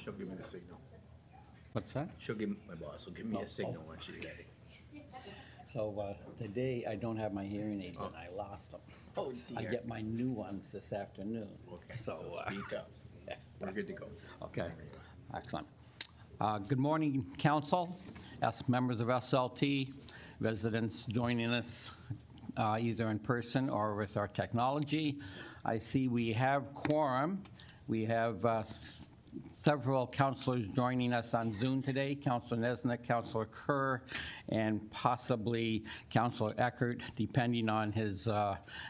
She'll give me the signal. What's that? My boss will give me a signal when she's ready. So today I don't have my hearing aids and I lost them. Oh, I dear. get my new ones this afternoon. Okay, so speak up. We're good to go. Okay, excellent. Good morning, council, members of SLT, residents joining us either in person or with our technology. I see we have quorum. We have several councilors joining us on Zoom today, Councilor Nesnick, Councilor Kerr, and possibly Councilor Eckert, depending on his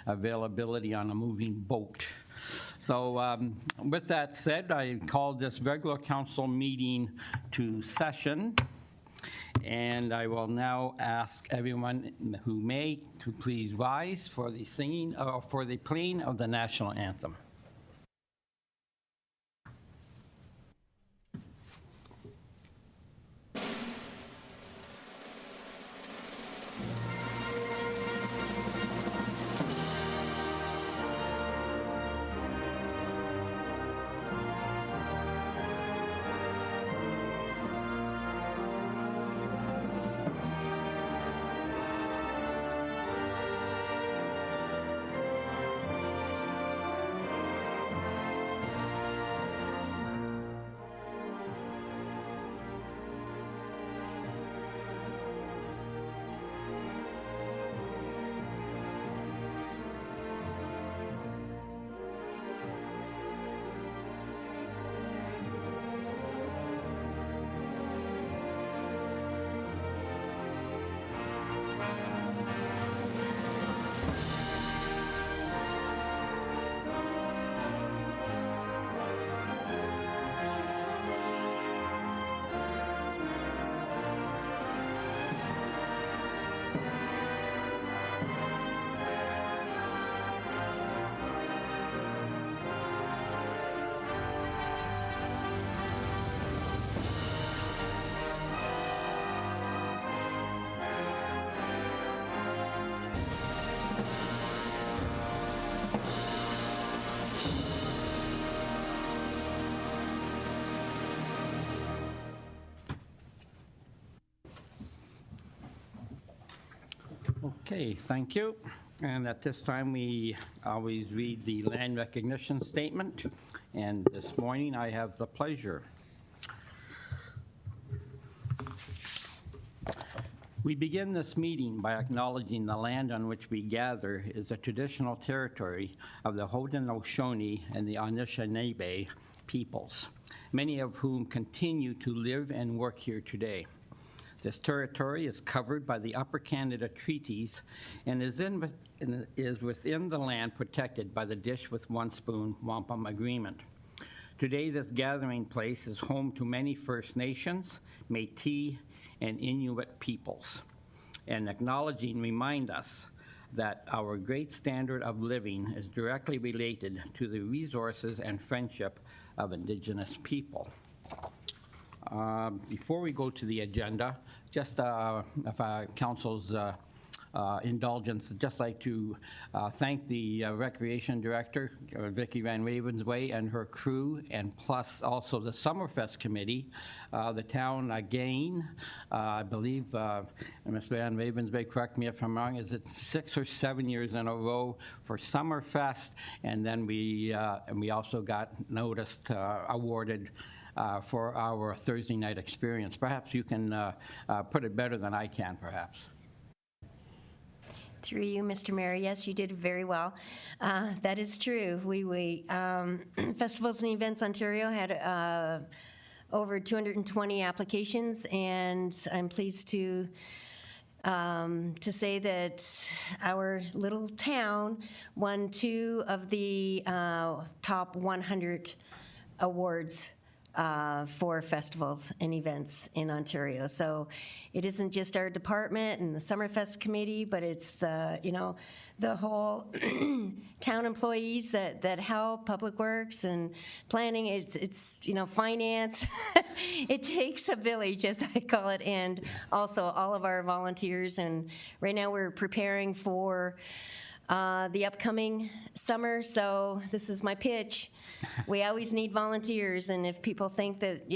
availability on a moving boat. So with that said, I call this regular council meeting to session. And I will now ask everyone who may to please rise for the singing or for the playing of the national anthem. Okay, thank you. And at this time, we always read the land recognition statement. And this morning, I have the pleasure. We begin this meeting by acknowledging the land on which we gather is the traditional territory of the Haudenosaunee and the Anishinaabe peoples, many of whom continue to live and work here today. This territory is covered by the Upper Canada Treaties and is within the land protected by the Dish with One Spoon Wampum Agreement. Today, this gathering place is home to many First Nations, Métis, and Inuit peoples, and acknowledging remind us that our great standard of living is directly related to the resources and friendship of Indigenous people. Before we go to the agenda, just if council's indulgence, I'd just like to thank the Recreation Director, Vicki Van Ravensway, and her crew, and plus also the Summerfest Committee. The town again, I believe, Ms. Van Ravensway, correct me if I'm wrong, is it 6 or 7 years in a row for Summerfest, and then we also got noticed, awarded for our Thursday night experience. Perhaps you can put it better than I can, perhaps. Through you, Mr. Mayor, yes, you did very well. That is true. We Festivals and Events Ontario had over 220 applications, and I'm pleased to say that our little town won 2 of the top 100 awards for festivals and events in Ontario. So it isn't just our department and the Summerfest Committee, but it's the, the whole town employees that help, Public Works and planning, it's finance. It takes a village, as I call it, and also all of our volunteers. And right now we're preparing for the upcoming summer, so this is my pitch. we always need volunteers, and if people think that,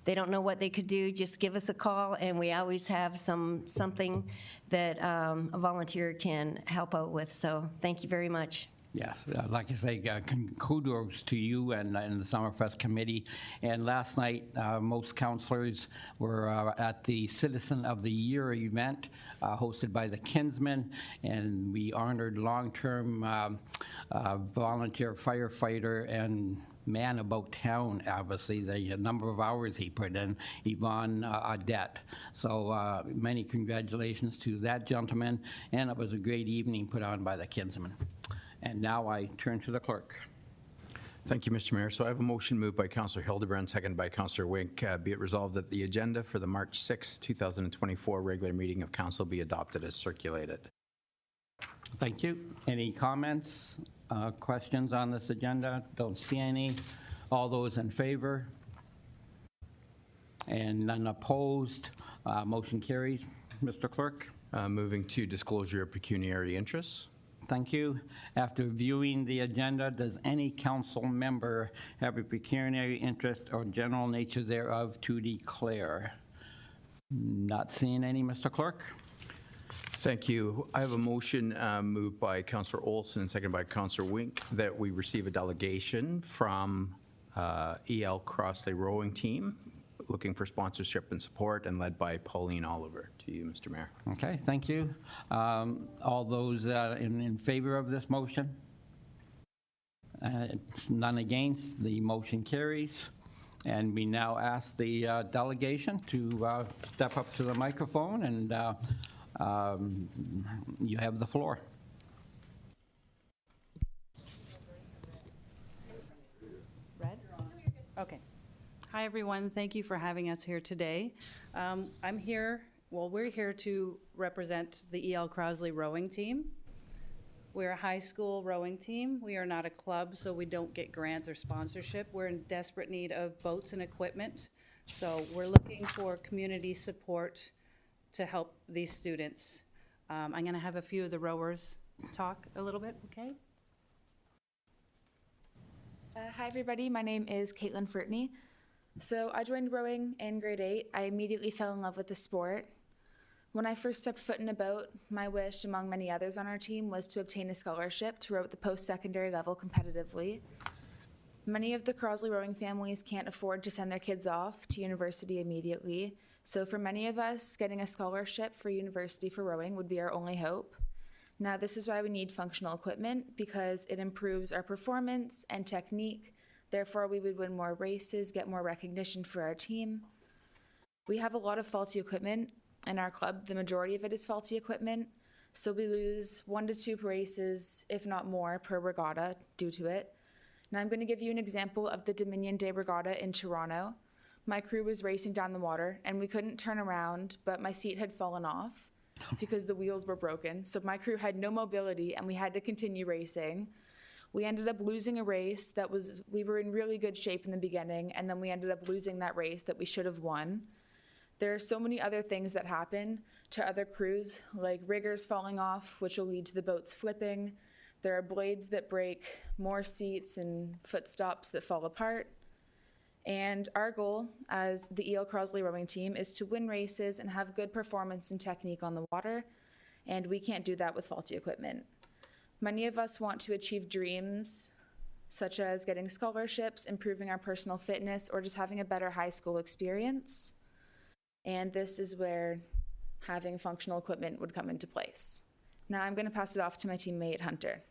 they don't know what they could do, just give us a call, and we always have something that a volunteer can help out with. So thank you very much. Yes, like I say, kudos to you and the Summerfest Committee. And last night, most counselors were at the Citizen of the Year event hosted by the Kinsmen, and we honored long-term volunteer firefighter and man about town, obviously, the number of hours he put in, Yvonne Audette. So many congratulations to that gentleman, and it was a great evening put on by the Kinsmen. And now I turn to the clerk. Thank you, Mr. Mayor. So I have a motion moved by Councillor Hildebrand, seconded by Councillor Wink. Be it resolved that the agenda for the March 6, 2024 regular meeting of council be adopted as circulated. Thank you. Any comments, questions on this agenda? Don't see any. All those in favor? And none opposed. Motion carries. Mr. Clerk? Moving to disclosure of pecuniary interests. Thank you. After viewing the agenda, does any council member have a pecuniary interest or general nature thereof to declare? Not seeing any, Mr. Clerk. Thank you. I have a motion moved by Councillor Olson and seconded by Councillor Wink that we receive a delegation from EL Crossley Rowing Team looking for sponsorship and support and led by Pauline Oliver. To you, Mr. Mayor. Okay, thank you. All those in favor of this motion? None against. The motion carries. And we now ask the delegation to step up to the microphone, and you have the floor. Red? Okay. Hi, everyone. Thank you for having us here today. We're here to represent the E.L. Crossley Rowing Team. We're a high school rowing team. We are not a club, so we don't get grants or sponsorship. We're in desperate need of boats and equipment. So we're looking for community support to help these students. I'm going to have a few of the rowers talk a little bit, okay? Hi, everybody. My name is Caitlin Fertney. So I joined rowing in grade 8. I immediately fell in love with the sport. When I first stepped foot in a boat, my wish, among many others on our team, was to obtain a scholarship to row at the post-secondary level competitively. Many of the Crossley rowing families can't afford to send their kids off to university immediately, so for many of us, getting a scholarship for university for rowing would be our only hope. Now, this is why we need functional equipment, because it improves our performance and technique. Therefore, we would win more races, get more recognition for our team. We have a lot of faulty equipment in our club. The majority of it is faulty equipment, so we lose 1 to 2 races, if not more, per regatta due to it. Now I'm going to give you an example of the Dominion Day Regatta in Toronto. My crew was racing down the water, and we couldn't turn around, but my seat had fallen off because the wheels were broken. So my crew had no mobility, and we had to continue racing. We ended up losing a race we were in really good shape in the beginning, and then we ended up losing that race that we should have won. There are so many other things that happen to other crews, like riggers falling off, which will lead to the boats flipping. There are blades that break, more seats and foot stops that fall apart. And our goal as the E.L. Crossley rowing team is to win races and have good performance and technique on the water, and we can't do that with faulty equipment. Many of us want to achieve dreams, such as getting scholarships, improving our personal fitness, or just having a better high school experience. And this is where having functional equipment would come into place. Now I'm going to pass it off to my teammate, Hunter.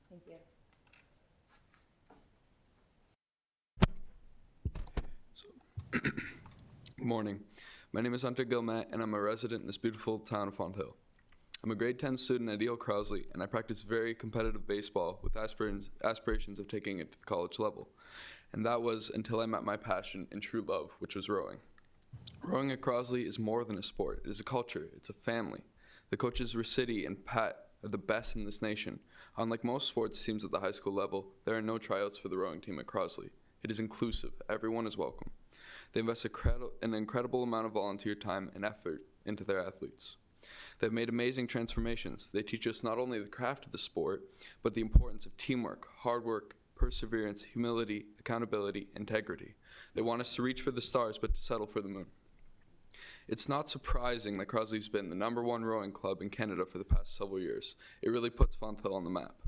Thank you. Good morning. My name is Hunter Gilmet, and I'm a resident in this beautiful town of Fonthill. I'm a grade 10 student at E.L. Crossley, and I practice very competitive baseball with aspirations of taking it to the college level. And that was until I met my passion and true love, which was rowing. Rowing at Crossley is more than a sport. It is a culture. It's a family. The coaches Ricity and Pat are the best in this nation. Unlike most sports teams at the high school level, there are no tryouts for the rowing team at Crossley. It is inclusive. Everyone is welcome. They invest an incredible amount of volunteer time and effort into their athletes. They've made amazing transformations. They teach us not only the craft of the sport, but the importance of teamwork, hard work, perseverance, humility, accountability, integrity. They want us to reach for the stars, but to settle for the moon. It's not surprising that Crosley's been the #1 rowing club in Canada for the past several years. It really puts Fonthill on the map.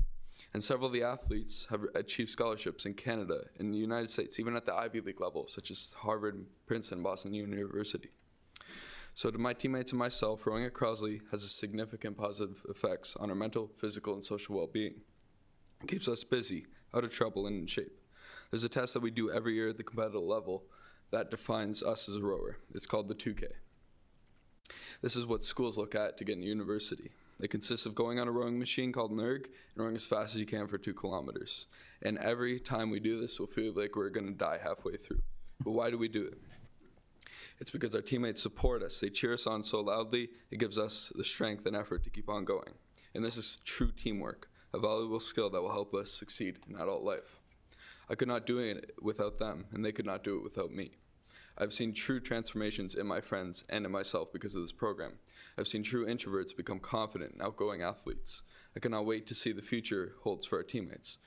And several of the athletes have achieved scholarships in Canada, in the United States, even at the Ivy League level, such as Harvard, Princeton, Boston University. So to my teammates and myself, rowing at Crosley has a significant positive effects on our mental, physical, and social well-being. It keeps us busy, out of trouble, and in shape. There's a test that we do every year at the competitive level that defines us as a rower. It's called the 2K. This is what schools look at to get into university. It consists of going on a rowing machine called an erg and rowing as fast as you can for 2 kilometers. And every time we do this, we'll feel like we're going to die halfway through. But why do we do it? It's because our teammates support us. They cheer us on so loudly, it gives us the strength and effort to keep on going. And this is true teamwork, a valuable skill that will help us succeed in adult life. I could not do it without them, and they could not do it without me. I've seen true transformations in my friends and in myself because of this program. I've seen true introverts become confident and outgoing athletes. I cannot wait to see the future holds for our teammates.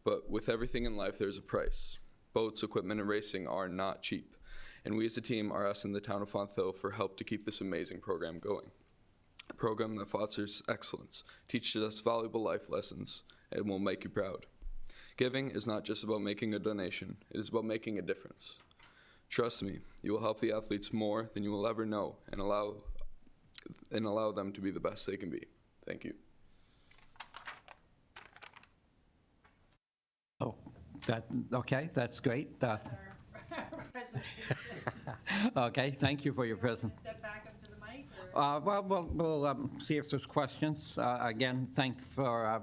But with everything in life, there's a price. Boats, equipment, and racing are not cheap. And we as a team are asking the town of Fonthill for help to keep this amazing program going. A program that fosters excellence, teaches us valuable life lessons, and will make you proud. Giving is not just about making a donation, it is about making a difference. Trust me, you will help the athletes more than you will ever know and allow them to be the best they can be. Thank you. Oh, okay, that's great. Okay, thank you for your present. Step back up to the mic, or? Well, we'll see if there's questions. Again, thank for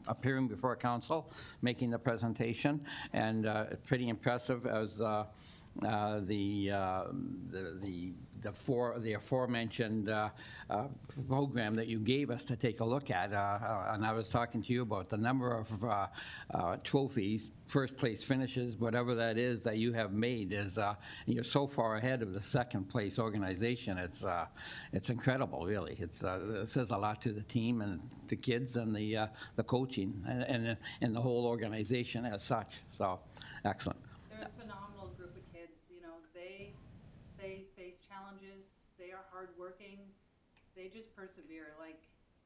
appearing before council, making the presentation, and pretty impressive as the aforementioned program that you gave us to take a look at, and I was talking to you about the number of trophies, first place finishes, whatever that is that you have made is you're so far ahead of the second place organization. It's incredible, really. It says a lot to the team and the kids and the coaching and the whole organization as such. So excellent. They're a phenomenal group of kids, you know, they face challenges, they are hardworking, they just persevere. Like,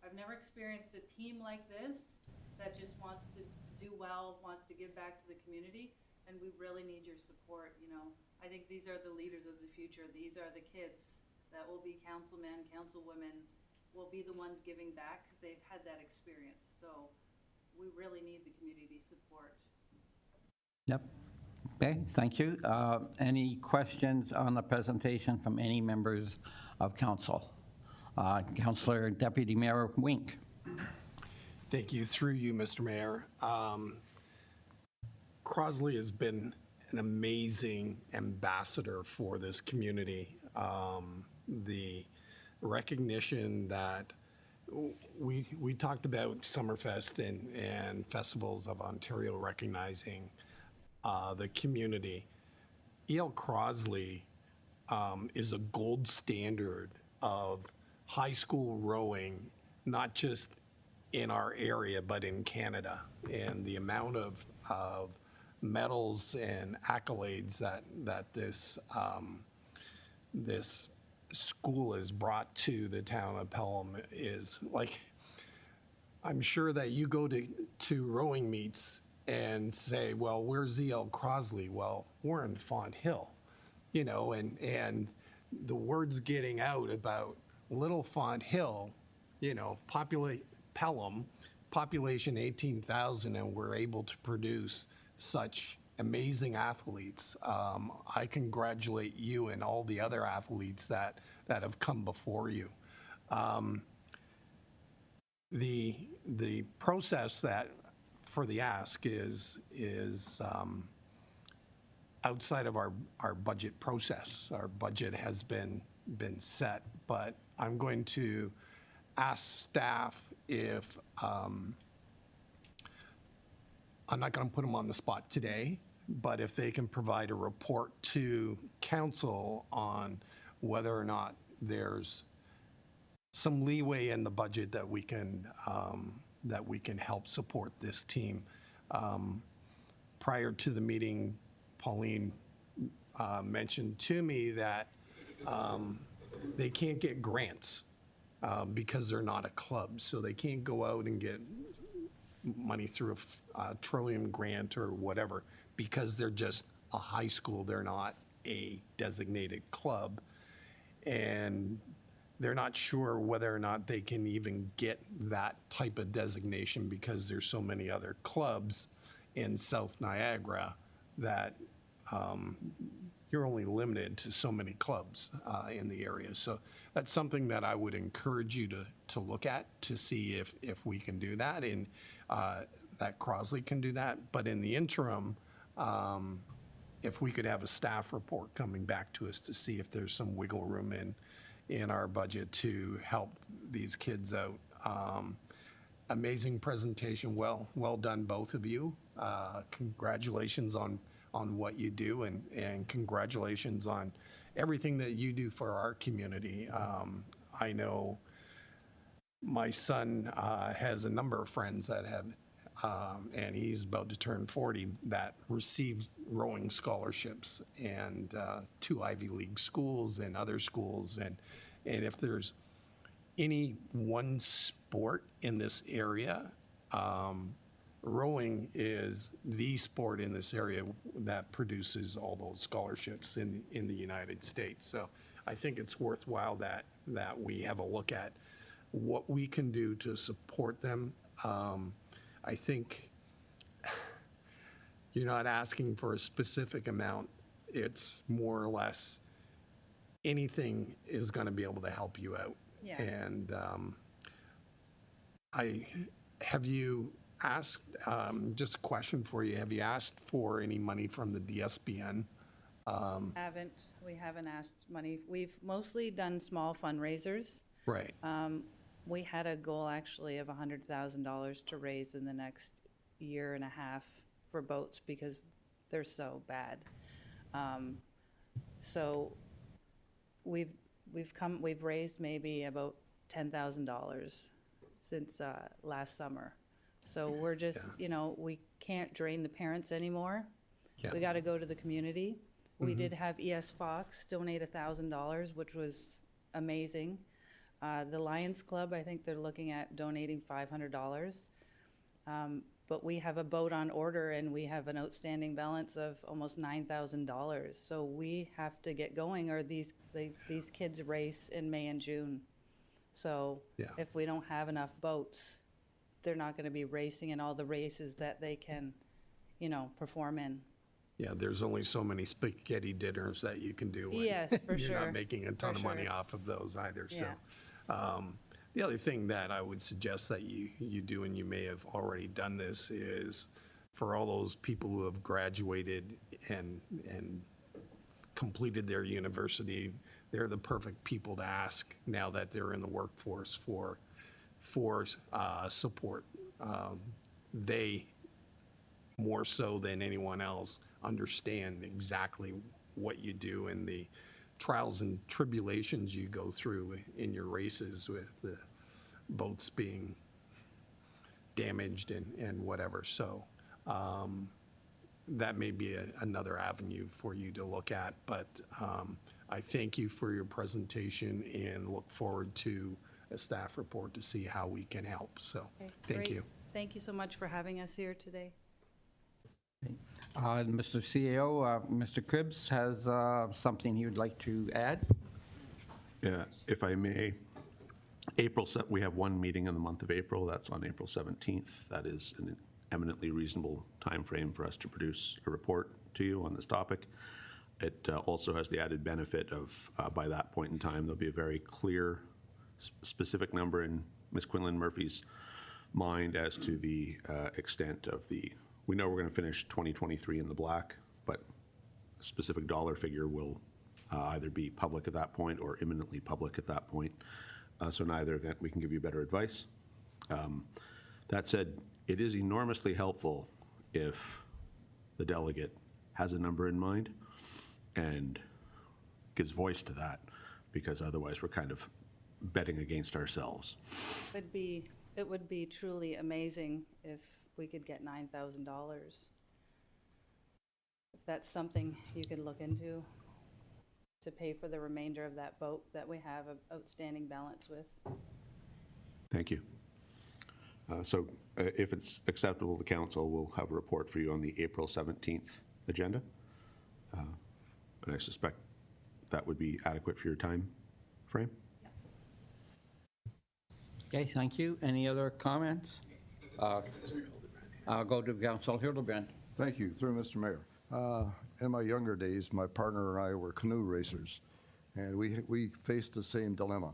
I've never experienced a team like this that just wants to do well, wants to give back to the community, and we really need your support, you know. I think these are the leaders of the future. These are the kids that will be councilmen, councilwomen, will be the ones giving back because they've had that experience. So we really need the community support. Yep. Okay, thank you. Any questions on the presentation from any members of council? Councillor Deputy Mayor Wink. Thank you. Through you, Mr. Mayor. Crosley has been an amazing ambassador for this community. The recognition that we talked about Summerfest and Festivals of Ontario recognizing the community. E.L. Crosley is a gold standard of high school rowing, not just in our area, but in Canada. And the amount of medals and accolades that this school has brought to the town of Pelham is like, I'm sure that you go to rowing meets and say, well, where's E.L. Crosley? Well, we're in Fonthill, you know, and the word's getting out about little Fonthill, you know, Pelham, population 18,000, and we're able to produce such amazing athletes. I congratulate you and all the other athletes that have come before you. The process that for the ask is outside of our budget process. Our budget has been set, but I'm going to ask staff if I'm not going to put them on the spot today, but if they can provide a report to council on whether or not there's some leeway in the budget that we can help support this team. prior to the meeting, Pauline mentioned to me that they can't get grants because they're not a club. So they can't go out and get money through a Trillium grant or whatever because they're just a high school. They're not a designated club. And they're not sure whether or not they can even get that type of designation because there's so many other clubs in South Niagara that you're only limited to so many clubs in the area. So that's something that I would encourage you to look at to see if we can do that and that Crosley can do that. But in the interim, if we could have a staff report coming back to us to see if there's some wiggle room in our budget to help these kids out. Amazing presentation. Well done, both of you. Congratulations on what you do and congratulations on everything that you do for our community. I know my son has a number of friends that have, and he's about to turn 40, that received rowing scholarships and to Ivy League schools and other schools. And if there's any one sport in this area, rowing is the sport in this area that produces all those scholarships in the United States. So I think it's worthwhile that we have a look at what we can do to support them. I think you're not asking for a specific amount. It's more or less anything is going to be able to help you out. Yeah. And have you asked, just a question for you, have you asked for any money from the DSBN? We haven't asked money. We've mostly done small fundraisers. Right. We had a goal actually of $100,000 to raise in the next year and a half for boats because they're so bad. So we've raised maybe about $10,000 since last summer. So we're just, we can't drain the parents anymore. Yeah. We got to go to the community. We did have ES Fox donate $1,000, which was amazing. The Lions Club, I think they're looking at donating $500. But we have a boat on order and we have an outstanding balance of almost $9,000. So we have to get going or these kids race in May and June. So Yeah. if we don't have enough boats, they're not going to be racing in all the races that they can, perform in. Yeah, there's only so many spaghetti dinners that you can do. And Yes, for you're sure. not making a ton For of money sure. off of those either. Yeah. So the other thing that I would suggest that you do, and you may have already done this, is for all those people who have graduated and completed their university, they're the perfect people to ask now that they're in the workforce for support. They, more so than anyone else, understand exactly what you do and the trials and tribulations you go through in your races with the boats being damaged and whatever. So that may be another avenue for you to look at. But I thank you for your presentation and look forward to a staff report to see how we can help. So Okay, thank great. you. Thank you so much for having us here today. Mr. CAO, Mr. Cribbs has something he would like to add. Yeah, if I may, we have one meeting in the month of April. That's on April 17th. That is an eminently reasonable timeframe for us to produce a report to you on this topic. It also has the added benefit of, by that point in time, there'll be a very clear, specific number in Ms. Quinlan Murphy's mind as to the extent of we know we're going to finish 2023 in the black, but a specific dollar figure will either be public at that point or imminently public at that point. So in either event, we can give you better advice. That said, it is enormously helpful if the delegate has a number in mind and gives voice to that, because otherwise we're kind of betting against ourselves. It would be truly amazing if we could get $9,000. that's something you can look into to pay for the remainder of that boat that we have an outstanding balance with. Thank you. So if it's acceptable to council, we'll have a report for you on the April 17th agenda. And I suspect that would be adequate for your time frame. Okay, thank you. Any other comments? I'll go to Council Hildebrand. Thank you, through Mr. Mayor. In my younger days, my partner and I were canoe racers, and we faced the same dilemma.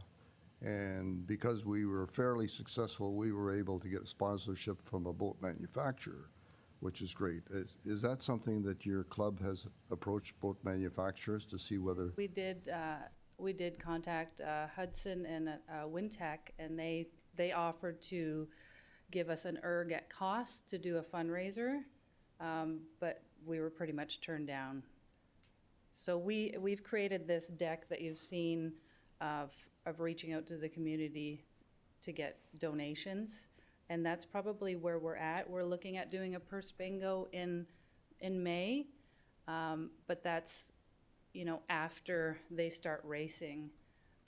And because we were fairly successful, we were able to get a sponsorship from a boat manufacturer, which is great. Is that something that your club has approached boat manufacturers to see whether? We did contact Hudson and Wintech, and they offered to give us an ERG at cost to do a fundraiser, but we were pretty much turned down. So we've created this deck that you've seen of reaching out to the community to get donations, and that's probably where we're at. We're looking at doing a purse bingo in May, but that's, you know, after they start racing.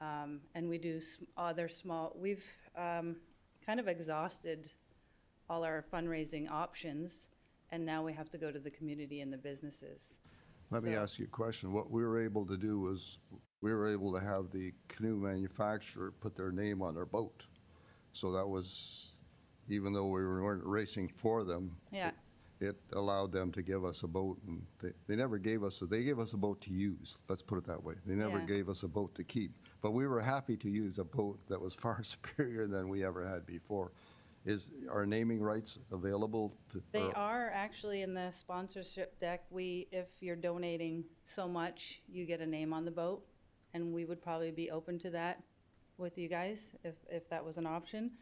And we do other small, we've kind of exhausted all our fundraising options, and now we have to go to the community and the businesses. Let me So- ask you a question. What we were able to do was, we were able to have the canoe manufacturer put their name on their boat. So that was, even though we weren't racing for them, Yeah. it allowed them to give us a boat, and they never gave us, they gave us a boat to use, let's put it that way. They never Yeah. gave us a boat to keep. But we were happy to use a boat that was far superior than we ever had before. Are naming rights available to? They or- are actually in the sponsorship deck. If you're donating so much, you get a name on the boat, and we would probably be open to that with you guys if that was an option.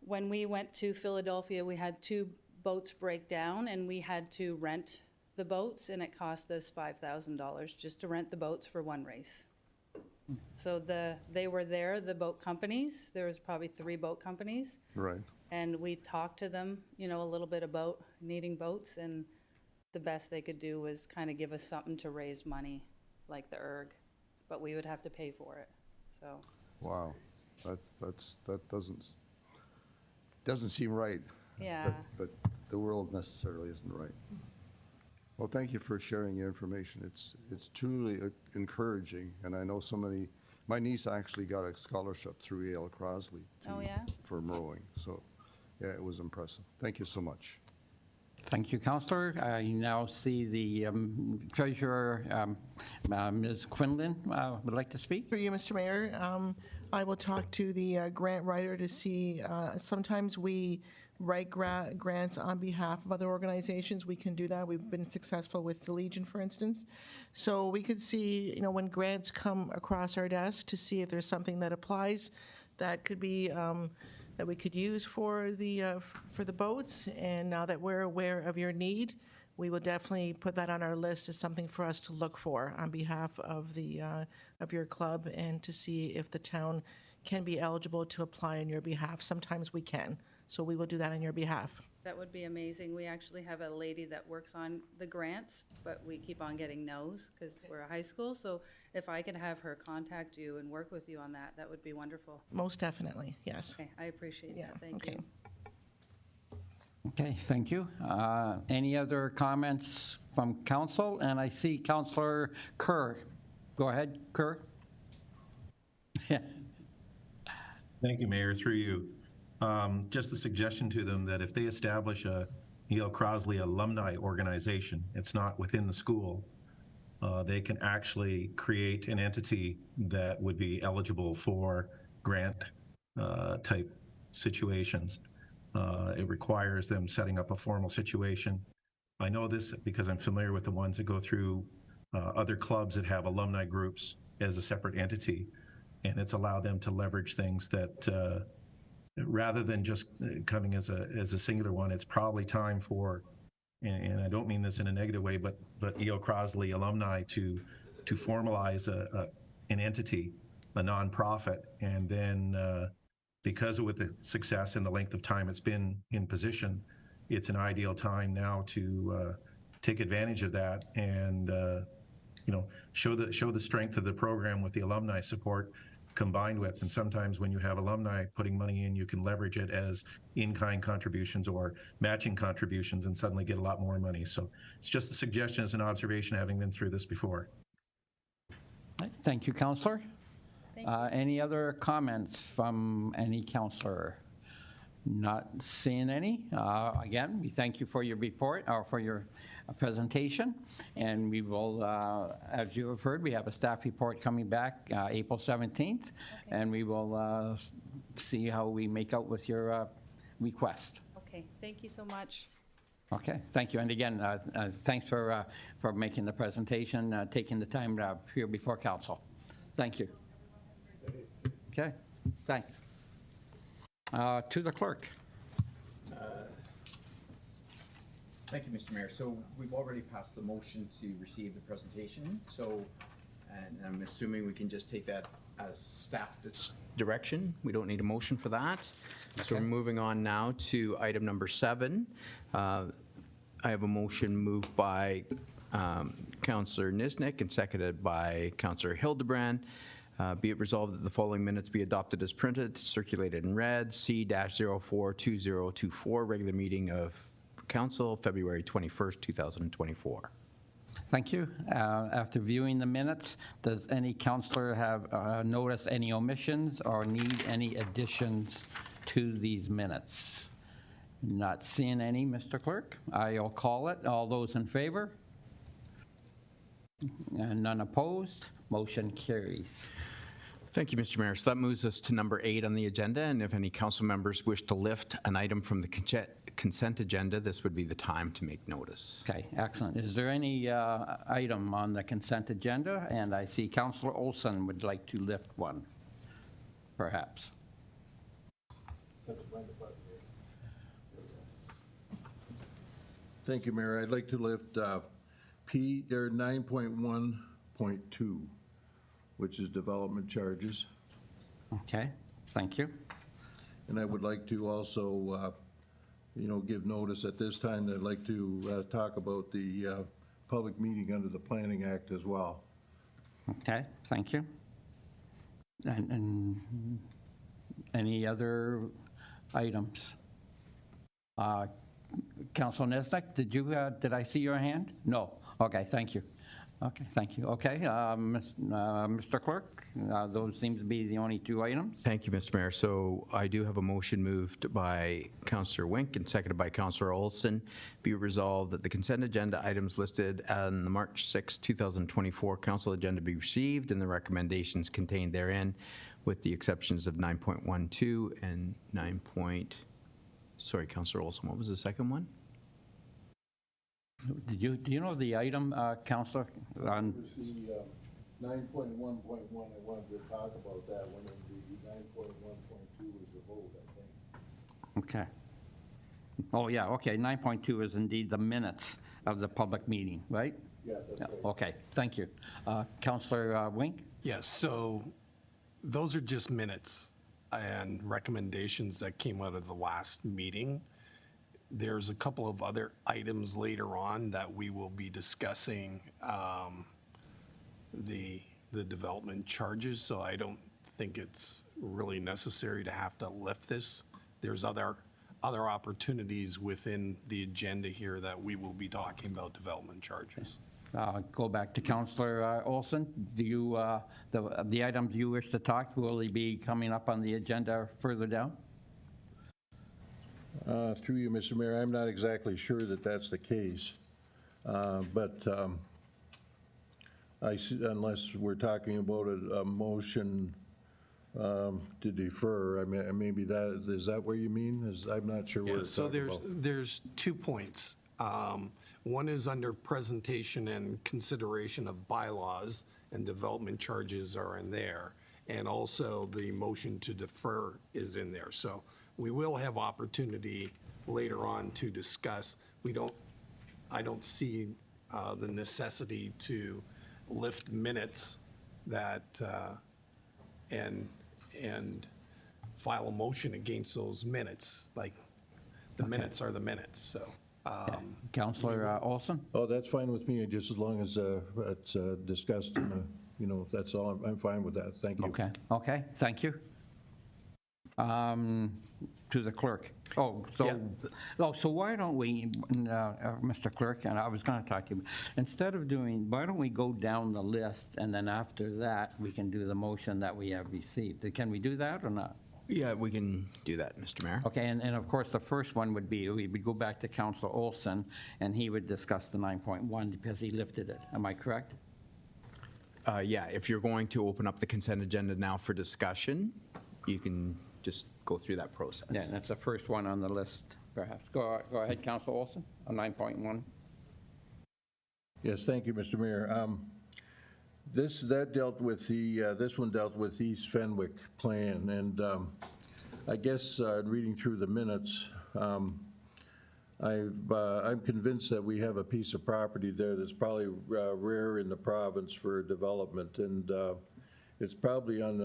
When we went to Philadelphia, we had 2 boats break down, and we had to rent the boats, and it cost us $5,000 just to rent the boats for one race. So they were there, the boat companies. There was probably 3 boat companies. Right. And we talked to them, you know, a little bit about needing boats, and the best they could do was kind of give us something to raise money, like the ERG, but we would have to pay for it, so. Wow, that doesn't seem right. Yeah. But the world necessarily isn't right. Well, thank you for sharing your information. It's truly encouraging, and I know my niece actually got a scholarship through Yale Crosley. Oh, yeah? For rowing, so, yeah, it was impressive. Thank you so much. Thank you, Councillor. I now see the Treasurer, Ms. Quinlan, would like to speak. Through you, Mr. Mayor, I will talk to the grant writer to see, sometimes we write grants on behalf of other organizations. We can do that. We've been successful with the Legion, for instance. So we could see, you know, when grants come across our desk to see if there's something that applies that could be, that we could use for the boats. And now that we're aware of your need, we will definitely put that on our list as something for us to look for on behalf of of your club, and to see if the town can be eligible to apply on your behalf. Sometimes we can, so we will do that on your behalf. That would be amazing. We actually have a lady that works on the grants, but we keep on getting no's because we're a high school. So if I could have her contact you and work with you on that, that would be wonderful. Most definitely, yes. Okay, I appreciate Yeah, that. Thank okay. you. Okay, thank you. Any other comments from council? And I see Councillor Kerr. Go ahead, Kerr. Thank you, Mayor, through you. Just a suggestion to them that if they establish a Yale Crosley alumni organization, it's not within the school, they can actually create an entity that would be eligible for grant type situations. It requires them setting up a formal situation. I know this because I'm familiar with the ones that go through other clubs that have alumni groups as a separate entity, and it's allowed them to leverage things that rather than just coming as a singular one. It's probably time for, and I don't mean this in a negative way, but E.O. Crosley alumni to formalize an entity, a nonprofit, and then because of with the success and the length of time it's been in position, it's an ideal time now to take advantage of that and show the strength of the program with the alumni support combined with, and sometimes when you have alumni putting money in, you can leverage it as in-kind contributions or matching contributions and suddenly get a lot more money. So it's just a suggestion as an observation, having been through this before. Thank you, Counselor. Any other comments from any counselor? Not seeing any. Again, we thank you for your report, or for your presentation, and we will, as you have heard, we have a staff report coming back April 17th, and we will see how we make out with your request. Okay, thank you so much. Okay, thank you. And again, thanks for making the presentation, taking the time to appear before council. Thank you. Okay, thanks. To the clerk. Thank you, Mr. Mayor. So we've already passed the motion to receive the presentation, so, and I'm assuming we can just take that as staff direction. We don't need a motion for that. So we're moving on now to item number 7. I have a motion moved by Councillor Niznik and seconded by Councillor Hildebrand. Be it resolved that the following minutes be adopted as printed, circulated and read. C-042024, regular meeting of Council, February 21st, 2024. Thank you. After viewing the minutes, does any counselor have noticed any omissions or need any additions to these minutes? Not seeing any, Mr. Clerk. I'll call it. All those in favor? And none opposed? Motion carries. Thank you, Mr. Mayor. So that moves us to number 8 on the agenda, and if any council members wish to lift an item from the consent agenda, this would be the time to make notice. Okay, excellent. Is there any item on the consent agenda? And I see Councillor Olson would like to lift one, perhaps. Thank you, Mayor. I'd like to lift P, there 9.1.2, which is development charges. Okay, thank you. And I would like to also, give notice at this time that I'd like to talk about the public meeting under the Planning Act as well. Okay, thank you. And any other items? Councilor Nesnick, did I see your hand? No. Okay, thank you. Okay, thank you. Okay, Mr. Clerk, those seem to be the only 2 items. Thank you, Mr. Mayor. So I do have a motion moved by Councillor Wink and seconded by Councillor Olson. Be resolved that the consent agenda items listed on the March 6, 2024 council agenda be received and the recommendations contained therein, with the exceptions of 9.12 and 9. Sorry, Councillor Olson, what was the second one? Do you know the item, Councillor? On, It was the 9.1.1, I wanted to talk about that one, and the 9.1.2 is the vote, I think. okay. Oh, yeah, okay, 9.2 is indeed the minutes of the public meeting, right? Yeah, that's right. Okay, thank you. Councillor Wink? Yes, so those are just minutes and recommendations that came out of the last meeting. There's a couple of other items later on that we will be discussing the development charges, so I don't think it's really necessary to have to lift this. There's other opportunities within the agenda here that we will be talking about development charges. Go back to Councillor Olson. Do you, the items you wish to talk, will they be coming up on the agenda further down? Through you, Mr. Mayor, I'm not exactly sure that that's the case, but I see, unless we're talking about a motion to defer, I mean, maybe that, is that what you mean? I'm not sure what Yeah, it's so talking about. there's 2 points. One is under presentation and consideration of bylaws, and development charges are in there. And also the motion to defer is in there. So we will have opportunity later on to discuss. I don't see the necessity to lift minutes that, and file a motion against those minutes. Like, the minutes are the minutes, so. Counselor Olson? Oh, that's fine with me, just as long as it's discussed, that's all, I'm fine with that, thank you. Okay, thank you. To the clerk. So why don't we, Mr. Clerk, and I was going to talk to you, instead of doing, why don't we go down the list, and then after that, we can do the motion that we have received. Can we do that or not? Yeah, we can do that, Mr. Mayor. Okay, and of course, the first one would be, we would go back to Councilor Olson, and he would discuss the 9.1 because he lifted it. Am I correct? Yeah, if you're going to open up the consent agenda now for discussion, you can just go through that process. Yeah, that's the first one on the list, perhaps. Go ahead, Councilor Olson, on 9.1. Yes, thank you, Mr. Mayor. This one dealt with East Fenwick plan, and I guess reading through the minutes, I'm convinced that we have a piece of property there that's probably rare in the province for development, and it's probably on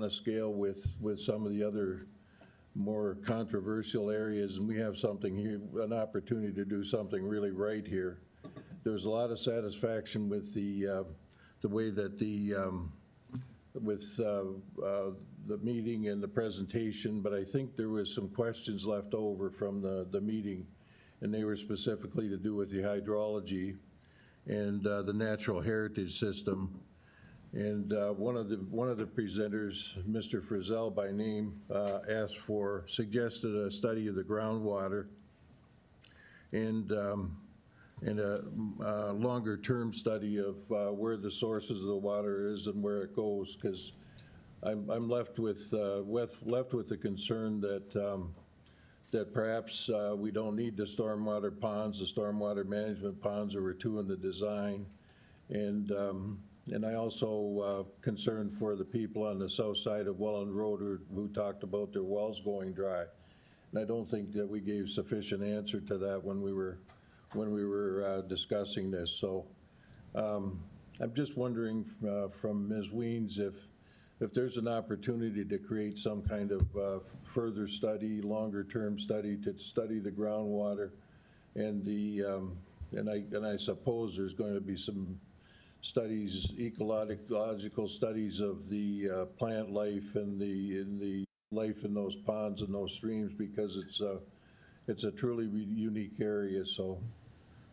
a scale with some of the other more controversial areas, and we have something here, an opportunity to do something really right here. There's a lot of satisfaction with the way that with the meeting and the presentation, but I think there was some questions left over from the meeting, and they were specifically to do with the hydrology and the natural heritage system. And one of the presenters, Mr. Frizzell by name, suggested a study of the groundwater and a longer-term study of where the sources of the water is and where it goes, because I'm left with the concern that perhaps we don't need the stormwater ponds. The stormwater management ponds are in the design, and I also concerned for the people on the south side of Welland Road who talked about their wells going dry, and I don't think that we gave sufficient answer to that when we were discussing this. So I'm just wondering from Ms. Weens if there's an opportunity to create some kind of further study, longer-term study to study the groundwater, and I suppose there's going to be some studies, ecological studies of the plant life and the life in those ponds and those streams, because it's a truly unique area. So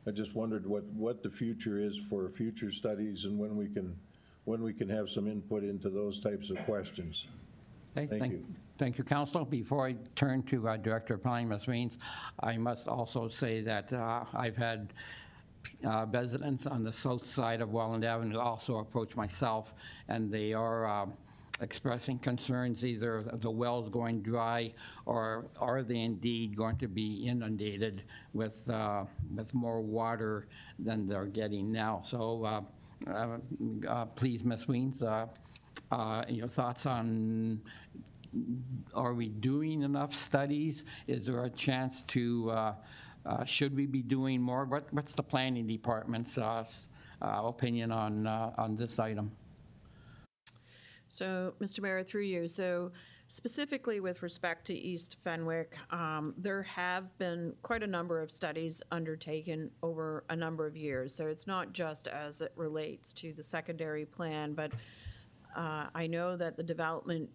I just wondered what the future is for future studies and when we can have some input into those types of questions. Okay, Thank you. Thank you, Councilor. Before I turn to Director of Planning, Ms. Weens, I must also say that I've had residents on the south side of Welland Avenue also approach myself, and they are expressing concerns, either the wells going dry or are they indeed going to be inundated with more water than they're getting now. So please, Ms. Weens, your thoughts on, are we doing enough studies? Is there a chance to, should we be doing more? What's the planning department's opinion on this item? So, Mr. Mayor, through you, so specifically with respect to East Fenwick, there have been quite a number of studies undertaken over a number of years. So it's not just as it relates to the secondary plan, but I know that the development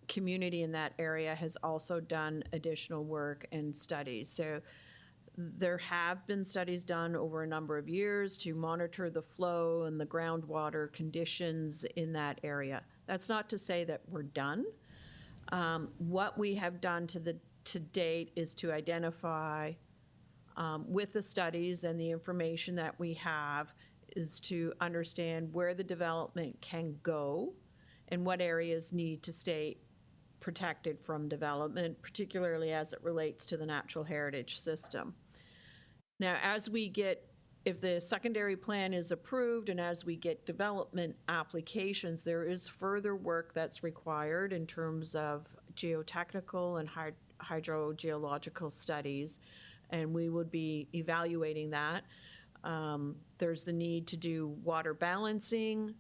community in that area has also done additional work and studies. So there have been studies done over a number of years to monitor the flow and the groundwater conditions in that area. That's not to say that we're done. What we have done to date is to identify, with the studies and the information that we have, is to understand where the development can go and what areas need to stay protected from development, particularly as it relates to the natural heritage system. Now, if the secondary plan is approved and as we get development applications, there is further work that's required in terms of geotechnical and hydrogeological studies, and we would be evaluating that. There's the need to do water balancing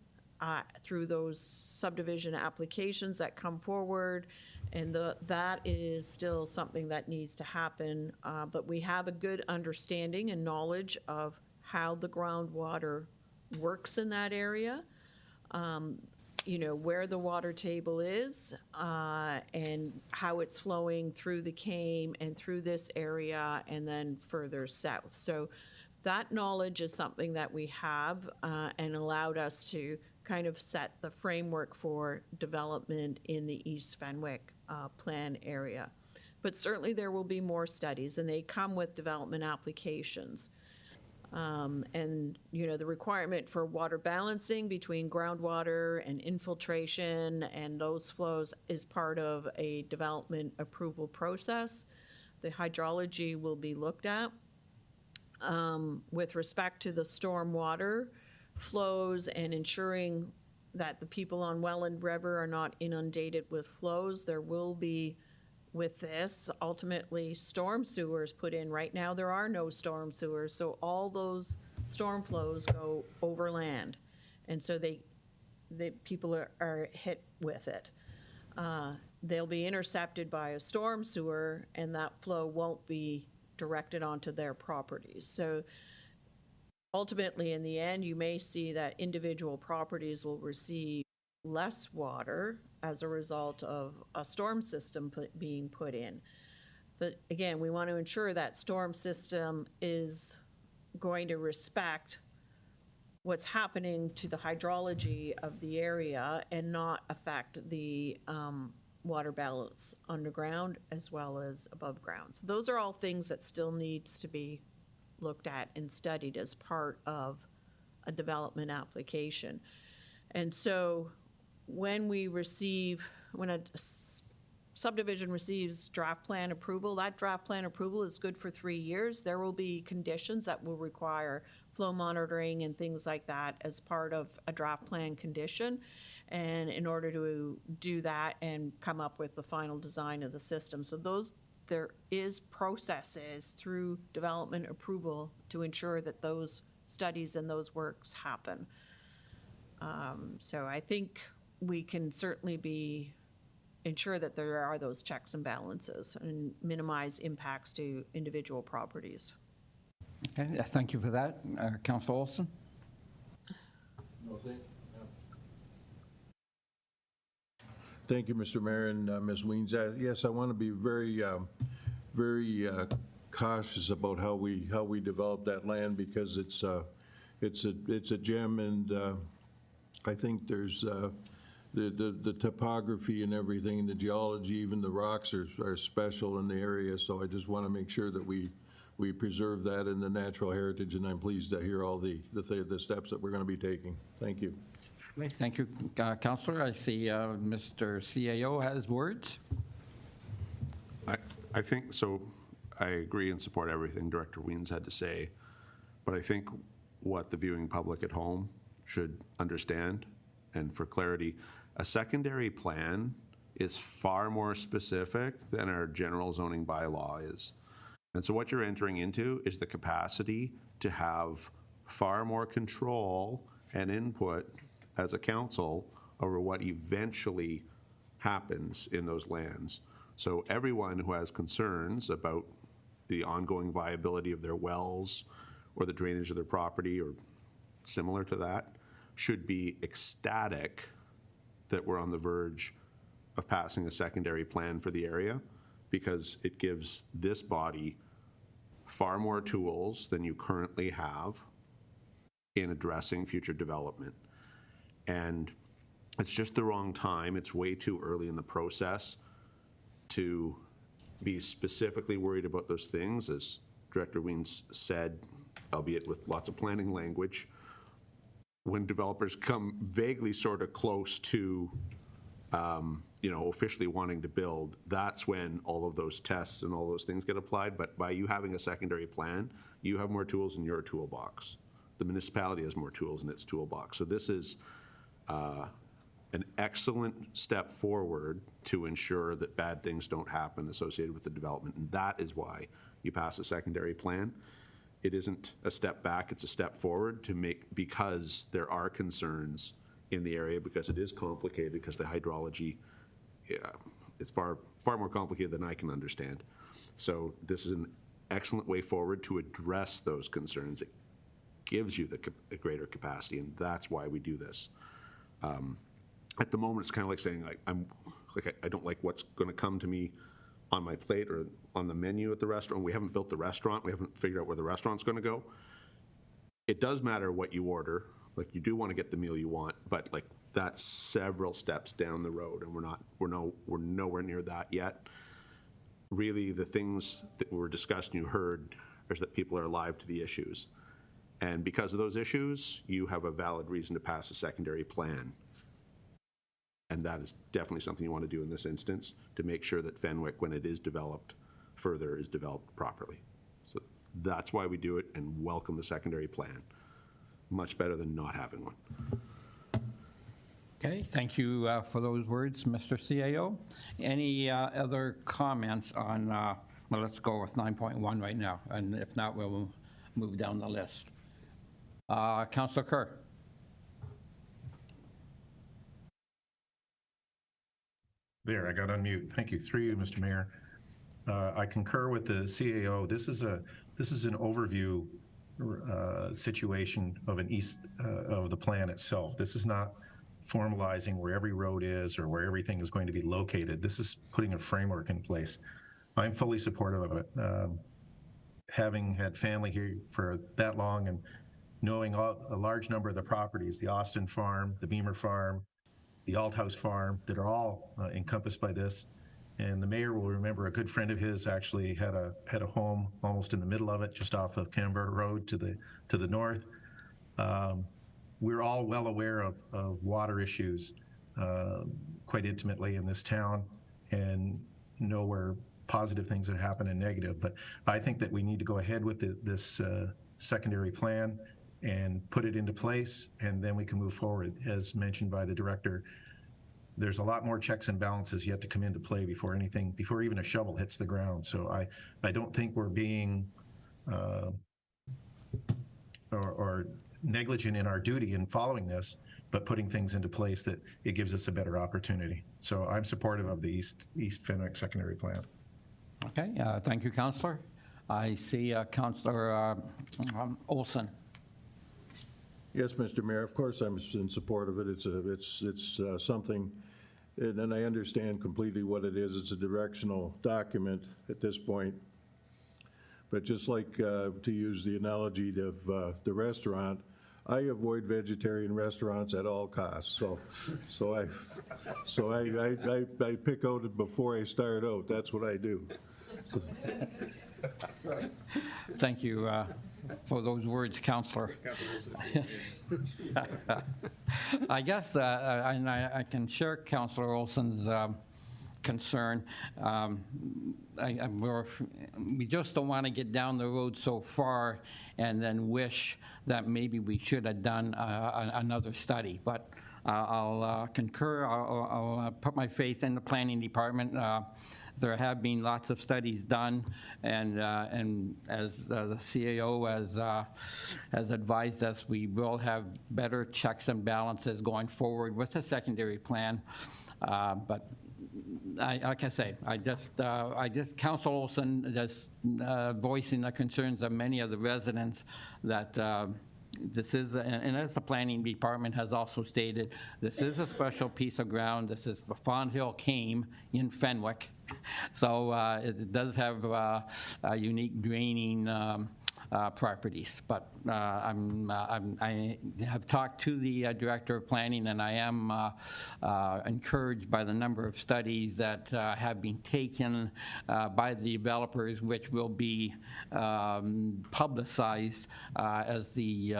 through those subdivision applications that come forward, And that is still something that needs to happen, but we have a good understanding and knowledge of how the groundwater works in that area, where the water table is, and how it's flowing through the Kame and through this area and then further south. So that knowledge is something that we have and allowed us to kind of set the framework for development in the East Fenwick plan area. But certainly there will be more studies, and they come with development applications. And, the requirement for water balancing between groundwater and infiltration and those flows is part of a development approval process. The hydrology will be looked at. With respect to the stormwater flows and ensuring that the people on Welland River are not inundated with flows, there will be, with this, ultimately storm sewers put in. Right now, there are no storm sewers, so all those storm flows go overland. And so the people are hit with it. They'll be intercepted by a storm sewer, and that flow won't be directed onto their properties. So ultimately, in the end, you may see that individual properties will receive less water as a result of a storm system being put in. But again, we want to ensure that storm system is going to respect what's happening to the hydrology of the area and not affect the water balance underground as well as above ground. So those are all things that still needs to be looked at and studied as part of a development application. And so when a subdivision receives draft plan approval, that draft plan approval is good for 3 years. There will be conditions that will require flow monitoring and things like that as part of a draft plan condition. And in order to do that and come up with the final design of the system. So there is processes through development approval to ensure that those studies and those works happen. So I think we can certainly ensure that there are those checks and balances and minimize impacts to individual properties. Okay, thank you for that. Councilor Olson? Thank you, Mr. Mayor and Ms. Weens. Yes, I want to be very, very cautious about how we develop that land because it's a gem, and I think there's the topography and everything, and the geology, even the rocks are special in the area. So I just want to make sure that we preserve that in the natural heritage, and I'm pleased to hear all the steps that we're going to be taking. Thank you. Great, thank you, Councilor. I see Mr. CAO has words. I think, so I agree and support everything Director Weens had to say, but I think what the viewing public at home should understand, and for clarity, a secondary plan is far more specific than our general zoning bylaw is. And so what you're entering into is the capacity to have far more control and input as a council over what eventually happens in those lands. So everyone who has concerns about the ongoing viability of their wells or the drainage of their property or similar to that should be ecstatic that we're on the verge of passing a secondary plan for the area, because it gives this body far more tools than you currently have in addressing future development. And it's just the wrong time. It's way too early in the process to be specifically worried about those things, as Director Weens said, albeit with lots of planning language. When developers come vaguely sort of close to, officially wanting to build, that's when all of those tests and all those things get applied. But by you having a secondary plan, you have more tools in your toolbox. The municipality has more tools in its toolbox. So this is an excellent step forward to ensure that bad things don't happen associated with the development. And that is why you pass a secondary plan. It isn't a step back, it's a step forward because there are concerns in the area, because it is complicated, because the hydrology it's far more complicated than I can understand. So this is an excellent way forward to address those concerns. It gives you a greater capacity, and that's why we do this. At the moment, it's kind of like saying, I don't like what's going to come to me on my plate or on the menu at the restaurant. We haven't built the restaurant. We haven't figured out where the restaurant's going to go. It does matter what you order. Like, you do want to get the meal you want, but like, that's several steps down the road, and we're nowhere near that yet. Really, the things that were discussed and you heard is that people are alive to the issues. And because of those issues, you have a valid reason to pass a secondary plan. And that is definitely something you want to do in this instance, to make sure that Fenwick, when it is developed further, is developed properly. So that's why we do it, and welcome the secondary plan. Much better than not having one. Okay, thank you for those words, Mr. CAO. Any other comments on, well, let's go with 9.1 right now, and if not, we'll move down the list. Councillor Kerr. There, I got unmute. Thank you. Through you, Mr. Mayor. I concur with the CAO. This is an overview situation of of the plan itself. This is not formalizing where every road is or where everything is going to be located. This is putting a framework in place. I'm fully supportive of it. Having had family here for that long and knowing a large number of the properties, the Austin Farm, the Beamer Farm, the Althouse Farm, that are all encompassed by this. And the mayor will remember a good friend of his actually had a home almost in the middle of it, just off of Canberra Road to the north. We're all well aware of water issues quite intimately in this town, and know where positive things have happened and negative. But I think that we need to go ahead with this secondary plan and put it into place, and then we can move forward. As mentioned by the director, there's a lot more checks and balances yet to come into play before even a shovel hits the ground. So I don't think we're being or negligent in our duty in following this, but putting things into place that it gives us a better opportunity. So I'm supportive of the East Fenwick secondary plan. Okay, thank you, Councillor. I see Councillor Olson. Yes, Mr. Mayor, of course I'm in support of it. It's something, and I understand completely what it is. It's a directional document at this point. But just like to use the analogy of the restaurant, I avoid vegetarian restaurants at all costs. So I pick out it before I start out. That's what I do. Thank you for those words, Councillor. I guess, and I can share Councillor Olson's concern. We just don't want to get down the road so far and then wish that maybe we should have done another study. But I'll concur. I'll put my faith in the planning department. There have been lots of studies done, and as the CAO has advised us, we will have better checks and balances going forward with the secondary plan. But like I say, I just Council Olson just voicing the concerns of many of the residents that this is, and as the planning department has also stated, this is a special piece of ground. This is the Fond Hill Came in Fenwick. So it does have unique draining properties. But I have talked to the Director of Planning, and I am encouraged by the number of studies that have been taken by the developers, which will be publicized as the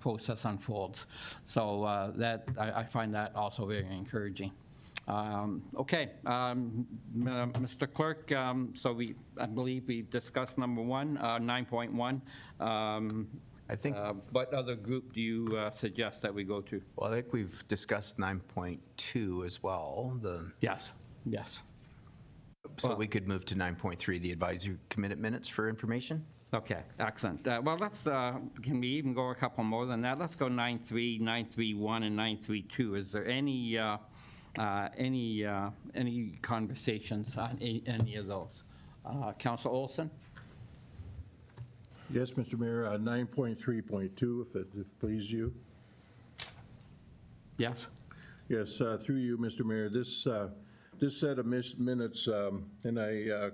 process unfolds. So that I find that also very encouraging. Okay, Mr. Clerk, so I believe we discussed number 1, 9.1. I think, what other group do you suggest that we go to? well, I think we've discussed 9.2 as well. Yes. So we could move to 9.3, the advisory committee minutes for information. Okay, excellent. Well, let's, can we even go a couple more than that? Let's go 9.3, 9.3.1, and 9.3.2. Is there any Any conversations on any of those? Councilor Olson? Yes, Mr. Mayor, 9.3.2, if it please you. Yes? Yes, through you, Mr. Mayor, this set of minutes, and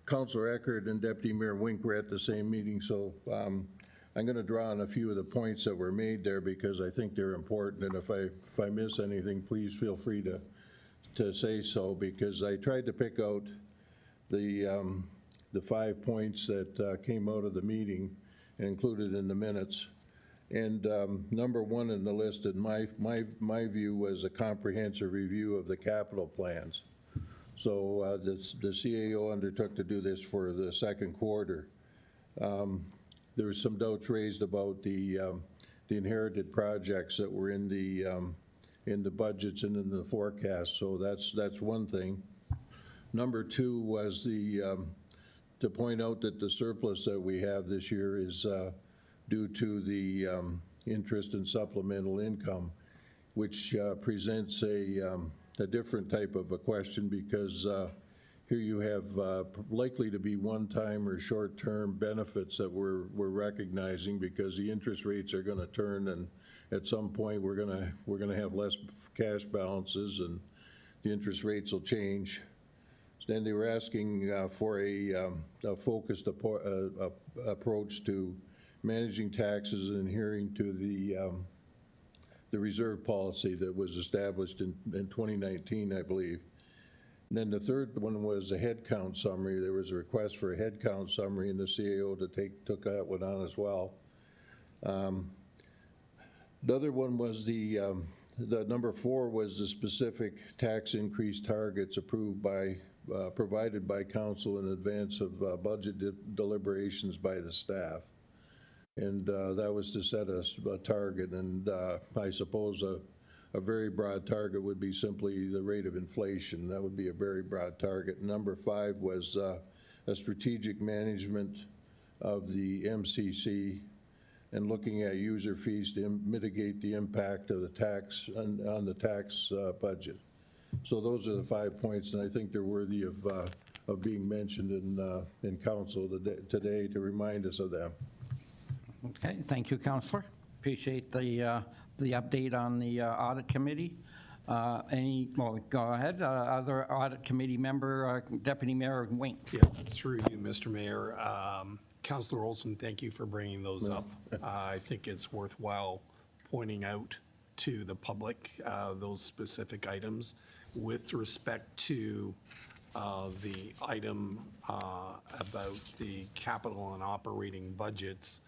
Councilor Eckert and Deputy Mayor Wink were at the same meeting, so I'm going to draw on a few of the points that were made there because I think they're important, and if I miss anything, please feel free to say so, because I tried to pick out the 5 points that came out of the meeting and included in the minutes. And number one in the list, in my view, was a comprehensive review of the capital plans. So the CAO undertook to do this for the second quarter. There was some doubts raised about the inherited projects that were in the budgets and in the forecast. So that's one thing. Number two was to point out that the surplus that we have this year is due to the interest and supplemental income, which presents a different type of a question because here you have likely to be one-time or short-term benefits that we're recognizing because the interest rates are going to turn, and at some point we're going to have less cash balances and the interest rates will change. Then they were asking for a focused approach to managing taxes and adhering to the reserve policy that was established in 2019, I believe. And then the third one was a headcount summary. There was a request for a headcount summary, and the CAO took that one on as well. The other one was the number 4 was the specific tax increase targets approved by provided by council in advance of budget deliberations by the staff. And that was to set a target, and I suppose a very broad target would be simply the rate of inflation. That would be a very broad target. Number 5 was a strategic management of the MCC and looking at user fees to mitigate the impact of the tax on the tax budget. So those are the 5 points, and I think they're worthy of being mentioned in council today to remind us of them. Okay, thank you, Councillor. Appreciate the update on the audit committee. Well, go ahead. Other audit committee member, Deputy Mayor Wink. Yes, through you, Mr. Mayor. Councilor Olson, thank you for bringing those up. I think it's worthwhile pointing out to the public those specific items. With respect to the item about the capital and operating budgets,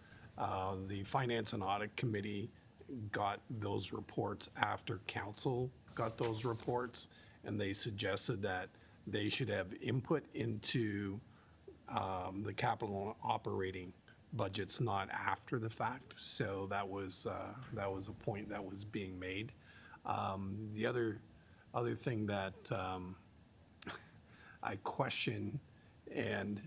the Finance and Audit Committee got those reports after council got those reports, and they suggested that they should have input into the capital and operating budgets, not after the fact. So that was a point that was being made. The other thing that I question, and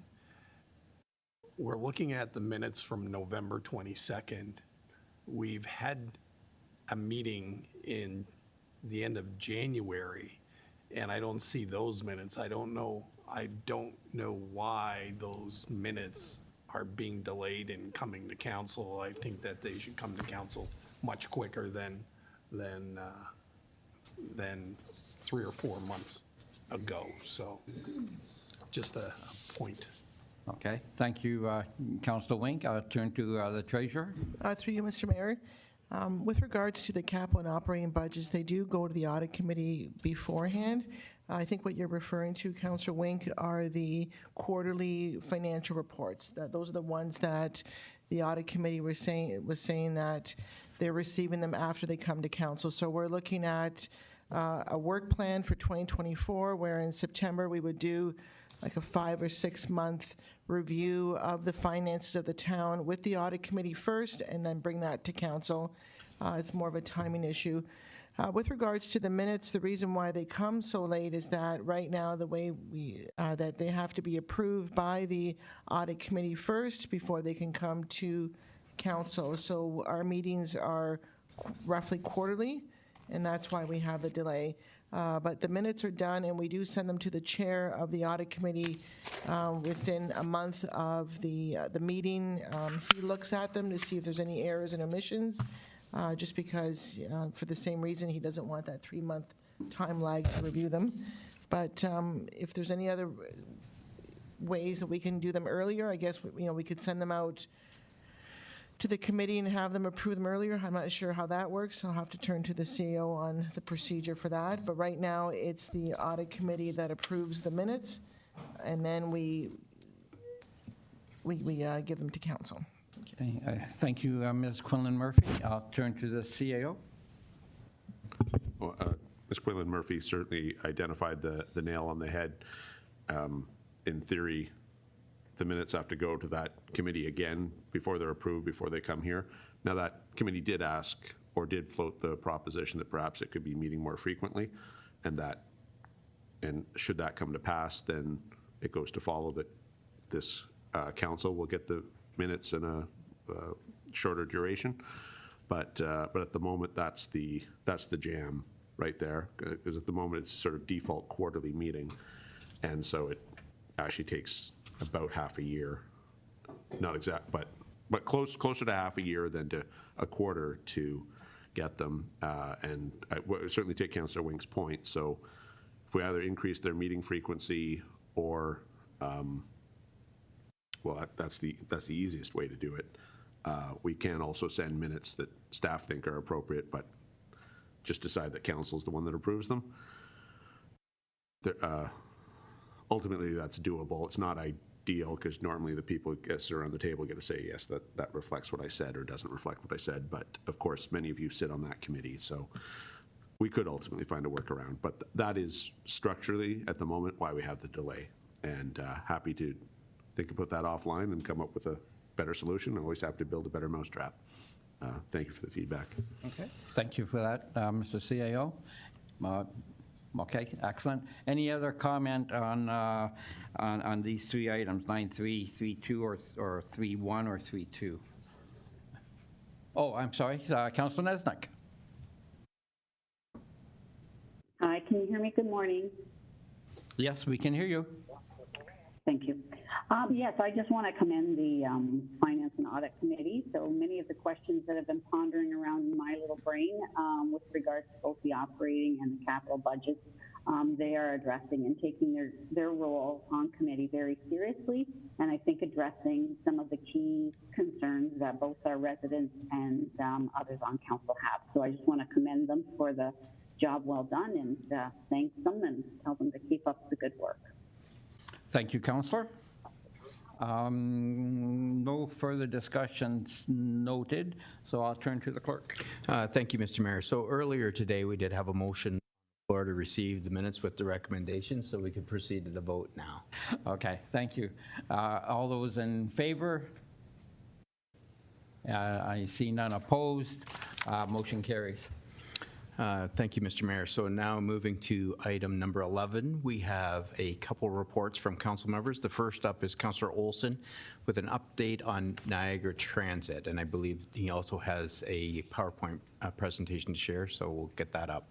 we're looking at the minutes from November 22nd. We've had a meeting in the end of January, and I don't see those minutes. I don't know why those minutes are being delayed in coming to council. I think that they should come to council much quicker than 3 or 4 months ago. So just a point. Okay, thank you, Councilor Wink. I'll turn to the treasurer. Through you, Mr. Mayor. With regards to the capital and operating budgets, they do go to the audit committee beforehand. I think what you're referring to, Councilor Wink, are the quarterly financial reports. Those are the ones that the audit committee was saying that they're receiving them after they come to council. So we're looking at a work plan for 2024, where in September we would do like a 5 or 6 month review of the finances of the town with the audit committee first, and then bring that to council. It's more of a timing issue. With regards to the minutes, the reason why they come so late is that right now the way that they have to be approved by the audit committee first before they can come to council. So our meetings are roughly quarterly, and that's why we have the delay. But the minutes are done, and we do send them to the chair of the audit committee within a month of the meeting. He looks at them to see if there's any errors and omissions, just because, for the same reason, he doesn't want that 3-month time lag to review them. But if there's any other ways that we can do them earlier, I guess, we could send them out to the committee and have them approve them earlier. I'm not sure how that works. I'll have to turn to the CEO on the procedure for that. But right now, it's the audit committee that approves the minutes, and then we give them to council. Okay, thank you, Ms. Quinlan Murphy. I'll turn to the CAO. Well, Ms. Quinlan Murphy certainly identified the nail on the head. In theory, the minutes have to go to that committee again before they're approved, before they come here. Now, that committee did ask or did float the proposition that perhaps it could be meeting more frequently, and should that come to pass, then it goes to follow that this council will get the minutes in a shorter duration. But at the moment, that's the jam right there, because at the moment it's sort of default quarterly meeting, and so it actually takes about half a year, not exact, but closer to half a year than to a quarter to get them. And I would certainly take Councillor Wink's point. So if we either increase their meeting frequency or, well, that's the easiest way to do it. We can also send minutes that staff think are appropriate, but just decide that council is the one that approves them. Ultimately, that's doable. It's not ideal, because normally the people that sit around the table get to say, yes, that reflects what I said, or doesn't reflect what I said. But of course, many of you sit on that committee, so we could ultimately find a workaround. But that is structurally, at the moment, why we have the delay. And happy to think about that offline and come up with a better solution. Always have to build a better mousetrap. Thank you for the feedback. Okay, thank you for that, Mr. CAO. Okay, excellent. Any other comment on these three items, 9.3, 3.2, or 3.1 or 3.2? Oh, I'm sorry, Councilor Nesnick. Hi, can you hear me? Good morning. Yes, we can hear you. Thank you. Yes, I just want to commend the Finance and Audit Committee. So many of the questions that have been pondering around my little brain with regards to both the operating and the capital budgets, they are addressing and taking their role on committee very seriously, and I think addressing some of the key concerns that both our residents and others on council have. So I just want to commend them for the job well done, and thank them and tell them to keep up the good work. Thank you, Councillor. No further discussions noted, so I'll turn to the clerk. Thank you, Mr. Mayor. So earlier today, we did have a motion to receive the minutes with the recommendations, so we could proceed to the vote now. Okay, thank you. All those in favor? I see none opposed. Motion carries. Thank you, Mr. Mayor. So now moving to item number 11, we have a couple reports from council members. The first up is Councillor Olson with an update on Niagara Transit, and I believe he also has a PowerPoint presentation to share, so we'll get that up.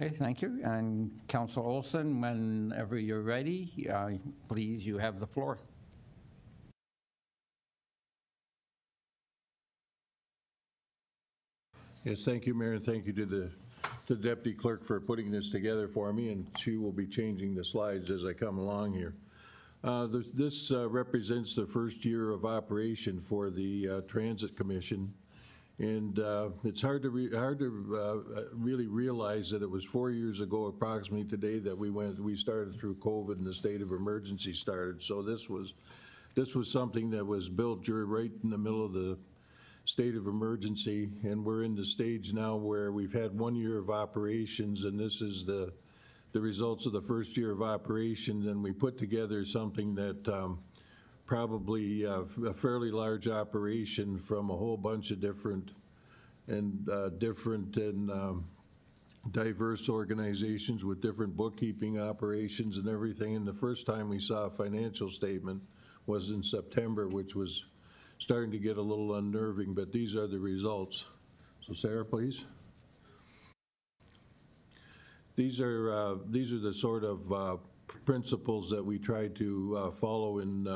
Okay, thank you. And Councillor Olson, whenever you're ready, please, you have the floor. Yes, thank you, Mayor, and thank you to the Deputy Clerk for putting this together for me, and she will be changing the slides as I come along here. This represents the first year of operation for the Transit Commission, and it's hard to really realize that it was 4 years ago approximately today that we started through COVID and the state of emergency started. So this was something that was built right in the middle of the state of emergency, and we're in the stage now where we've had 1 year of operations, and this is the results of the first year of operation. And we put together something that probably a fairly large operation from a whole bunch of different and diverse organizations with different bookkeeping operations and everything. And the first time we saw a financial statement was in September, which was starting to get a little unnerving, but these are the results. So Sarah, please. these are the sort of principles that we try to follow in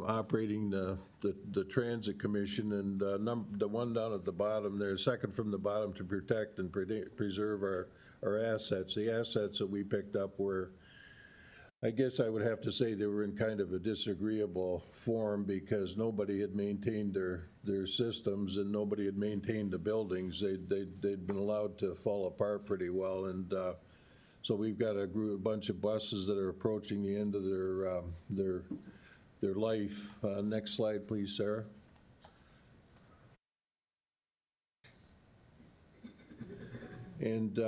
operating the Transit Commission, and the one down at the bottom there, second from the bottom, to protect and preserve our assets. The assets that we picked up were, I guess I would have to say, they were in kind of a disagreeable form because nobody had maintained their systems and nobody had maintained the buildings. They'd been allowed to fall apart pretty well, and so we've got a bunch of buses that are approaching the end of their life. Next slide, please, Sarah. And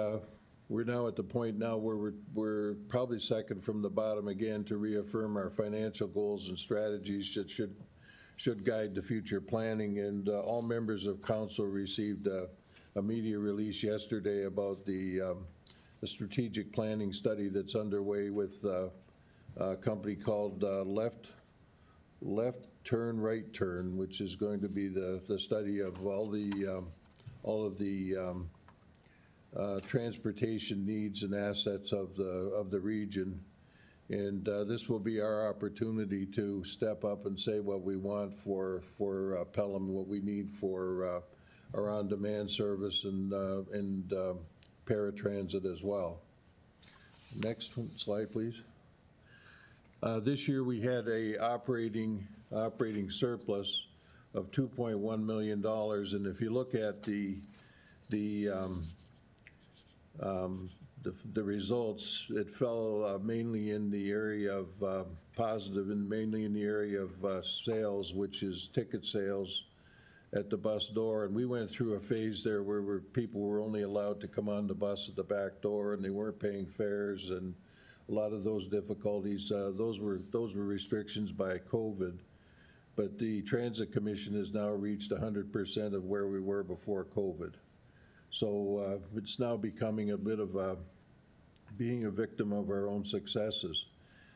we're now at the point now where we're probably second from the bottom again to reaffirm our financial goals and strategies that should guide the future planning. And all members of council received a media release yesterday about the strategic planning study that's underway with a company called Left Turn, Right Turn, which is going to be the study of all of the transportation needs and assets of the region. And this will be our opportunity to step up and say what we want for Pelham, what we need for our on-demand service and paratransit as well. Next slide, please. This year we had a operating surplus of $2.1 million, and if you look at the results, it fell mainly in the area of positive and mainly in the area of sales, which is ticket sales at the bus door. And we went through a phase there where people were only allowed to come on the bus at the back door and they weren't paying fares, and a lot of those difficulties, those were restrictions by COVID. But the Transit Commission has now reached 100% of where we were before COVID. So it's now becoming a bit of being a victim of our own successes.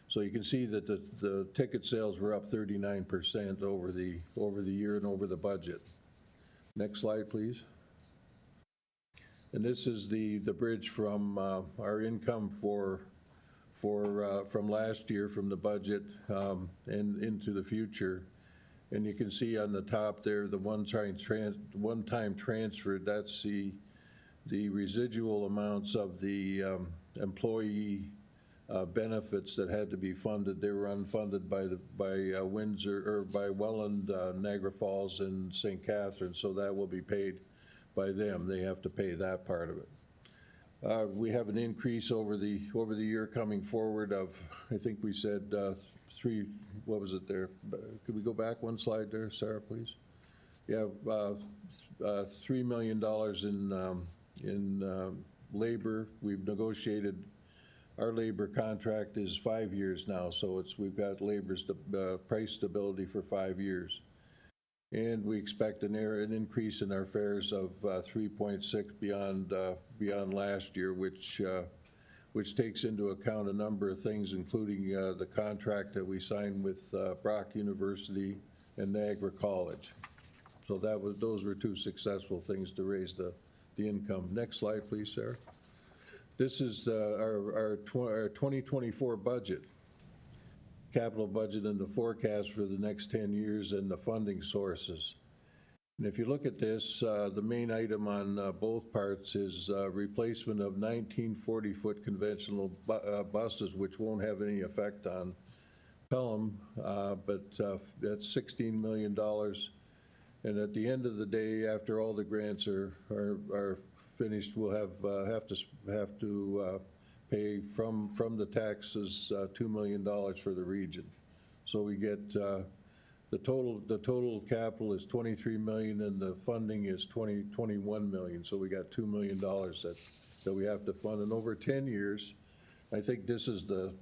So you can see that the ticket sales were up 39% over the year and over the budget. Next slide, please. And this is the bridge from our income from last year, from the budget and into the future. And you can see on the top there, the one-time transfer, that's the residual amounts of the employee benefits that had to be funded. They were unfunded by Windsor, or by Welland, Niagara Falls, and St. Catharines, so that will be paid by them. They have to pay that part of it. We have an increase over the year coming forward of, I think we said what was it there? Could we go back one slide there, Sarah, please? Yeah, $3 million in labor. We've negotiated, our labor contract is 5 years now, so we've got price stability for 5 years. And we expect an increase in our fares of 3.6 beyond last year, which takes into account a number of things, including the contract that we signed with Brock University and Niagara College. So those were two successful things to raise the income. Next slide, please, Sarah. This is our 2024 budget. Capital budget and the forecast for the next 10 years and the funding sources. And if you look at this, the main item on both parts is replacement of 19 40-foot conventional buses, which won't have any effect on Pelham, but that's $16 million. And at the end of the day, after all the grants are finished, we'll have to pay from the taxes $2 million for the region. So we get the total capital is $23 million and the funding is $21 million. So we got $2 million that we have to fund. And over 10 years, I think this is the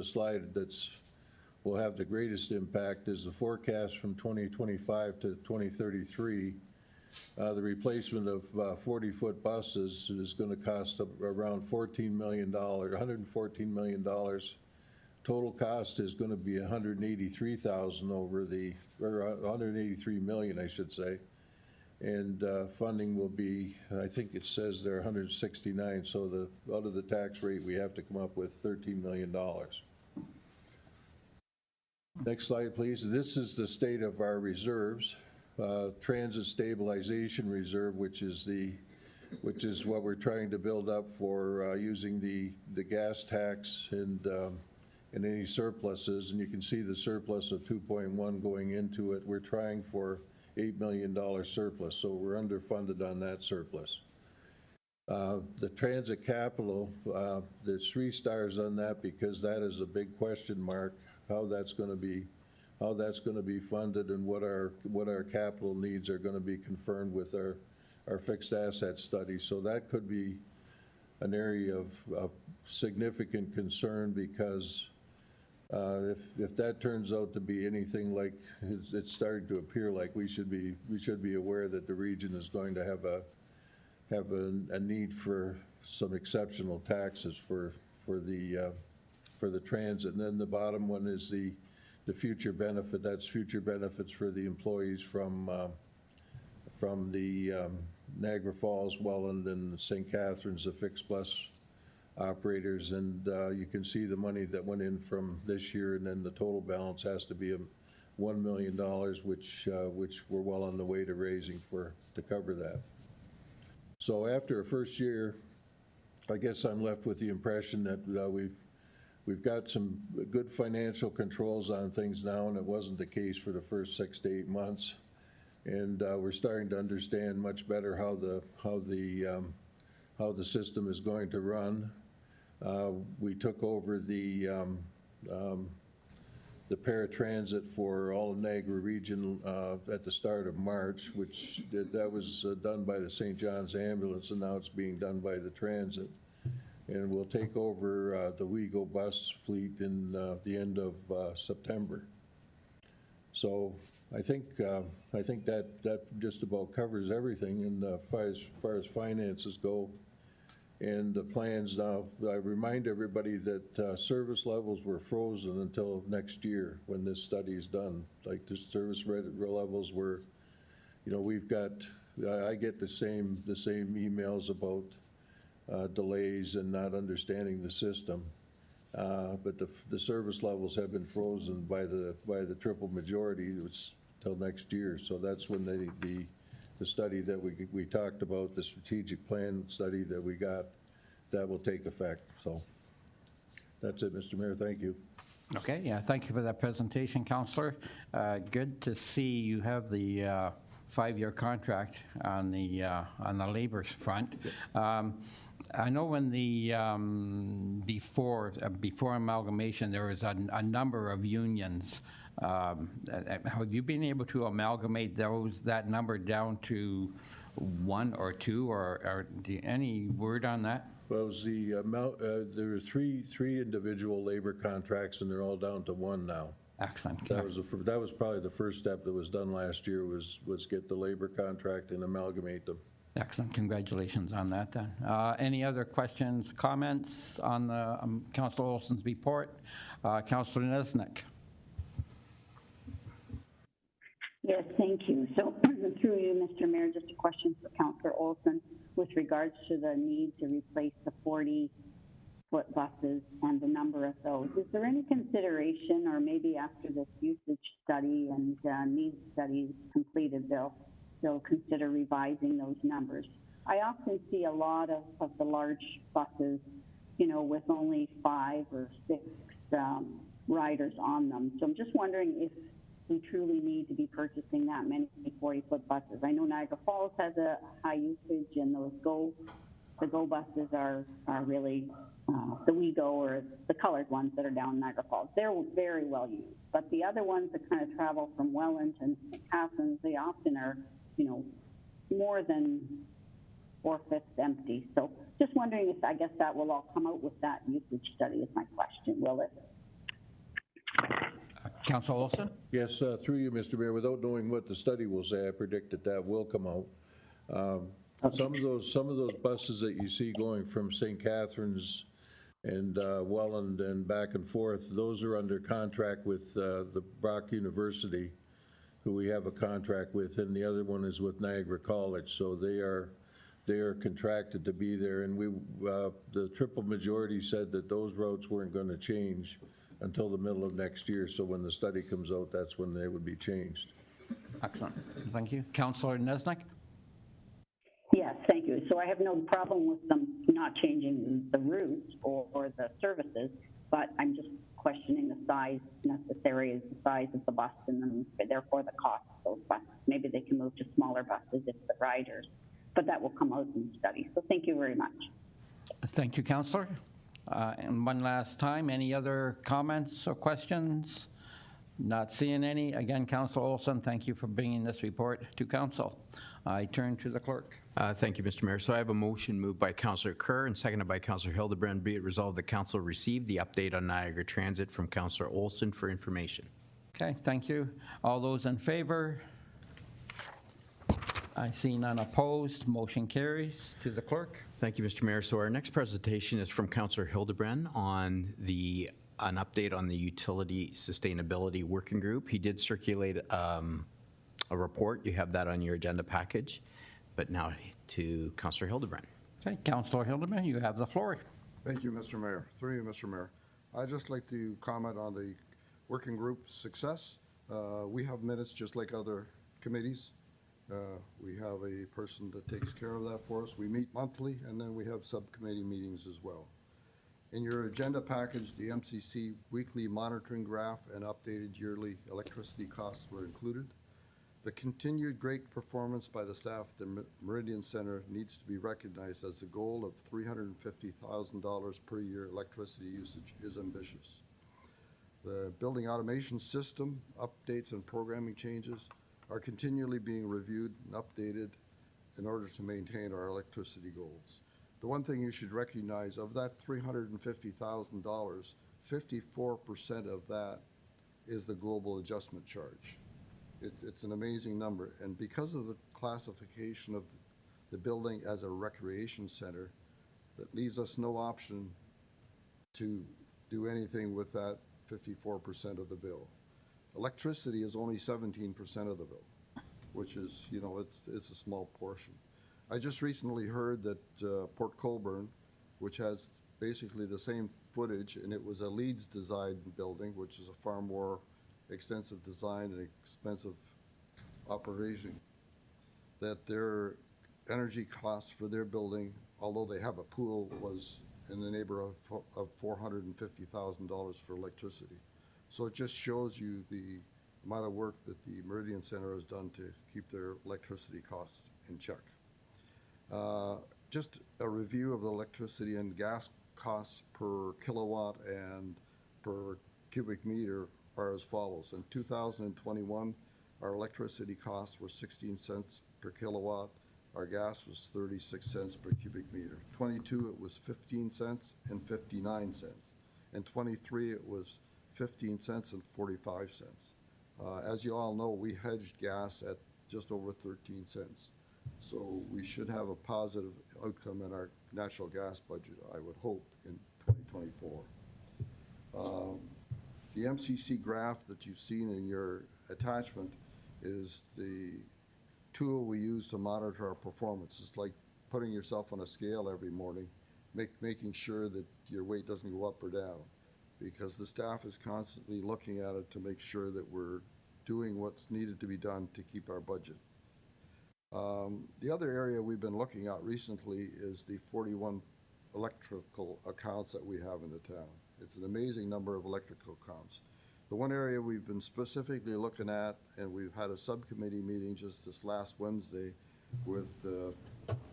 slide will have the greatest impact, is the forecast from 2025 to 2033. The replacement of 40-foot buses is going to cost around $114 million. Total cost is going to be $183 million, I should say. And funding will be, I think it says there 169, so out of the tax rate, we have to come up with $13 million. Next slide, please. This is the state of our reserves. Transit Stabilization Reserve, which is what we're trying to build up for using the gas tax and any surpluses. And you can see the surplus of 2.1 going into it. We're trying for $8 million surplus, so we're underfunded on that surplus. The transit capital, there's 3 stars on that because that is a big question mark, how that's going to be funded and what our capital needs are going to be confirmed with our fixed asset study. So that could be an area of significant concern because if that turns out to be anything like it's starting to appear like, we should be aware that the region is going to have a need for some exceptional taxes for the transit. And then the bottom one is the future benefit. That's future benefits for the employees from the Niagara Falls, Welland, and St. Catharines, the fixed bus operators, and you can see the money that went in from this year, and then the total balance has to be $1 million, which we're well on the way to raising to cover that. So after a first year, I guess I'm left with the impression that we've got some good financial controls on things now, and it wasn't the case for the first 6 to 8 months. And we're starting to understand much better how the system is going to run. We took over the paratransit for all of Niagara region at the start of March, which that was done by the St. John's Ambulance, and now it's being done by the transit. And we'll take over the WeGo bus fleet in the end of September. So I think that just about covers everything. And as far as finances go, and the plans now, I remind everybody that service levels were frozen until next year when this study is done. Like the service levels were, we've got, I get the same emails about delays and not understanding the system. But the service levels have been frozen by the triple majority till next year. So that's when the study that we talked about, the strategic plan study that we got, that will take effect. So that's it, Mr. Mayor. Thank you. Okay, yeah, thank you for that presentation, Councillor. Good to see you have the 5-year contract on the labor front. I know when the before amalgamation, there was a number of unions. Have you been able to amalgamate that number down to 1 or 2, or any word on that? Well, there were three individual labor contracts, and they're all down to 1 now. Excellent. That was probably the first step that was done last year, was get the labor contract and amalgamate them. Excellent. Congratulations on that then. Any other questions, comments on the Councillor Olson's report? Councillor Nesnick. Yes, thank you. So through you, Mr. Mayor, just a question for Councillor Olson with regards to the need to replace the 40-foot buses and the number of those. Is there any consideration, or maybe after this usage study and needs study completed, they'll consider revising those numbers? I often see a lot of the large buses, with only 5 or 6 riders on them. So I'm just wondering if we truly need to be purchasing that many 40-foot buses. I know Niagara Falls has a high usage, and the Go buses are really the WeGo, or the colored ones that are down in Niagara Falls. They're very well used. But the other ones that kind of travel from Welland and St. Catharines, they often are, more than 4/5 empty. So just wondering if, I guess that will all come out with that usage study is my question, will it? Councillor Olson? Yes, through you, Mr. Mayor. Without knowing what the study will say, I predict that will come out. Some of those buses that you see going from St. Catharines and Welland and back and forth, those are under contract with the Brock University who we have a contract with, and the other one is with Niagara College, so they are contracted to be there, and the triple majority said that those routes weren't going to change until the middle of next year, so when the study comes out, that's when they would be changed. Excellent. Thank you. Councillor Nesnick? Yes, thank you. So I have no problem with them not changing the routes or the services, but I'm just questioning the size necessary, is the size of the bus and then therefore the cost of those buses. Maybe they can move to smaller buses if the riders, but that will come out in the study. So thank you very much. Thank you, Councillor. And one last time, any other comments or questions? Not seeing any. Again, Councillor Olson, thank you for bringing this report to Council. I turn to the clerk. Thank you, Mr. Mayor. So I have a motion moved by Councillor Kerr and seconded by Councillor Hildebrand. Be it resolved that Council receive the update on Niagara Transit from Councillor Olson for information. Okay, thank you. All those in favor? I see none opposed. Motion carries. To the clerk. Thank you, Mr. Mayor. So our next presentation is from Councillor Hildebrand on an update on the Utility Sustainability Working Group. He did circulate a report. You have that on your agenda package. But now to Councillor Hildebrand. Okay, Councillor Hildebrand, you have the floor. Thank you, Mr. Mayor. Through you, Mr. Mayor. I'd just like to comment on the working group's success. We have minutes just like other committees. We have a person that takes care of that for us. We meet monthly, and then we have subcommittee meetings as well. In your agenda package, the MCC weekly monitoring graph and updated yearly electricity costs were included. The continued great performance by the staff at the Meridian Center needs to be recognized, as the goal of $350,000 per year electricity usage is ambitious. The building automation system updates and programming changes are continually being reviewed and updated in order to maintain our electricity goals. The one thing you should recognize, of that $350,000, 54% of that is the global adjustment charge. It's an amazing number, and because of the classification of the building as a recreation center, that leaves us no option to do anything with that 54% of the bill. Electricity is only 17% of the bill, which is, it's a small portion. I just recently heard that Port Colborne, which has basically the same footage, and it was a Leeds design building, which is a far more extensive design and expensive operation, that their energy costs for their building, although they have a pool, was in the neighborhood of $450,000 for electricity. So it just shows you the amount of work that the Meridian Center has done to keep their electricity costs in check. Just a review of the electricity and gas costs per kilowatt and per cubic meter are as follows. In 2021, our electricity costs were 16 cents per kilowatt. Our gas was 36 cents per cubic meter. 22, it was 15 cents and 59 cents. And 23, it was 15 cents and 45 cents. As you all know, we hedged gas at just over 13 cents. So we should have a positive outcome in our natural gas budget, I would hope, in 2024. The MCC graph that you've seen in your attachment is the tool we use to monitor our performance. It's like putting yourself on a scale every morning, making sure that your weight doesn't go up or down, because the staff is constantly looking at it to make sure that we're doing what's needed to be done to keep our budget. The other area we've been looking at recently is the 41 electrical accounts that we have in the town. It's an amazing number of electrical accounts. The one area we've been specifically looking at, and we've had a subcommittee meeting just this last Wednesday with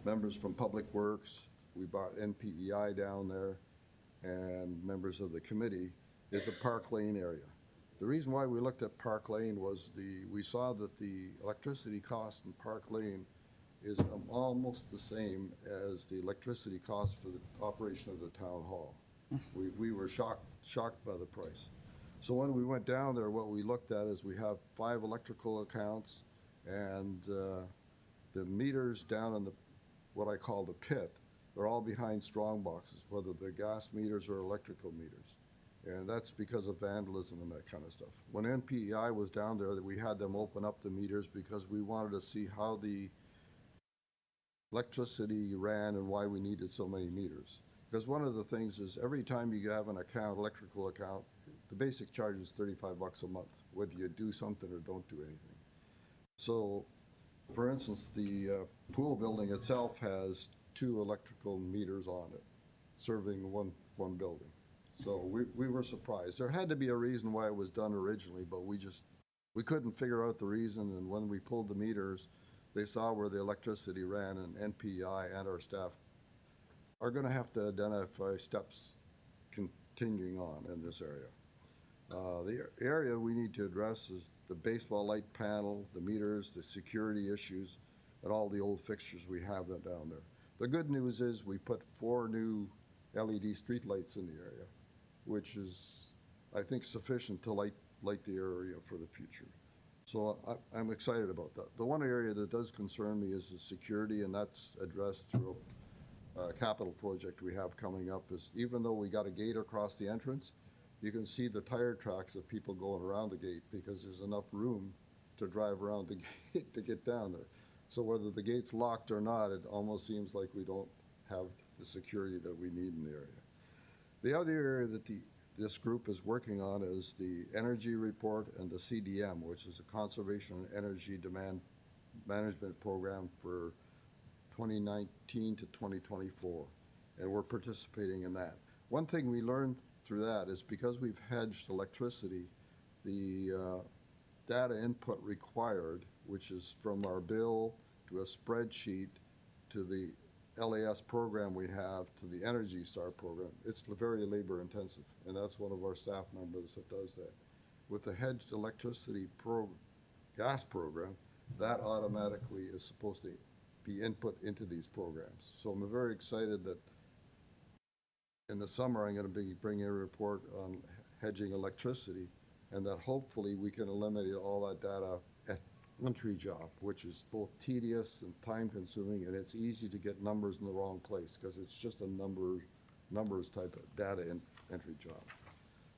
members from Public Works. We brought NPEI down there and members of the committee, is the Park Lane area. The reason why we looked at Park Lane was we saw that the electricity cost in Park Lane is almost the same as the electricity cost for the operation of the town hall. We were shocked by the price. So when we went down there, what we looked at is we have 5 electrical accounts, and the meters down in what I call the pit, they're all behind strong boxes, whether they're gas meters or electrical meters. And that's because of vandalism and that kind of stuff. When NPEI was down there, that we had them open up the meters because we wanted to see how the electricity ran and why we needed so many meters. Because one of the things is every time you have an account, electrical account, the basic charge is $35 a month, whether you do something or don't do anything. So, for instance, the pool building itself has 2 electrical meters on it, serving one building. So we were surprised. There had to be a reason why it was done originally, but we couldn't figure out the reason. And when we pulled the meters, they saw where the electricity ran, and NPI and our staff are going to have to identify steps continuing on in this area. The area we need to address is the baseball light panel, the meters, the security issues, and all the old fixtures we have down there. The good news is we put 4 new LED streetlights in the area, which is, I think, sufficient to light the area for the future. So I'm excited about that. The one area that does concern me is the security, and that's addressed through a capital project we have coming up. Is even though we got a gate across the entrance, you can see the tire tracks of people going around the gate because there's enough room to drive around the gate to get down there. So whether the gate's locked or not, it almost seems like we don't have the security that we need in the area. The other area that this group is working on is the energy report and the CDM, which is a Conservation and Energy Demand Management Program for 2019 to 2024, and we're participating in that. One thing we learned through that is because we've hedged electricity, the data input required, which is from our bill to a spreadsheet to the LAS program we have to the Energy Star program, it's very labor intensive, and that's one of our staff members that does that. With the hedged electricity gas program, that automatically is supposed to be input into these programs. So I'm very excited that in the summer I'm going to be bringing a report on hedging electricity, and that hopefully we can eliminate all that data at entry job, which is both tedious and time consuming, and it's easy to get numbers in the wrong place because it's just a numbers type of data entry job.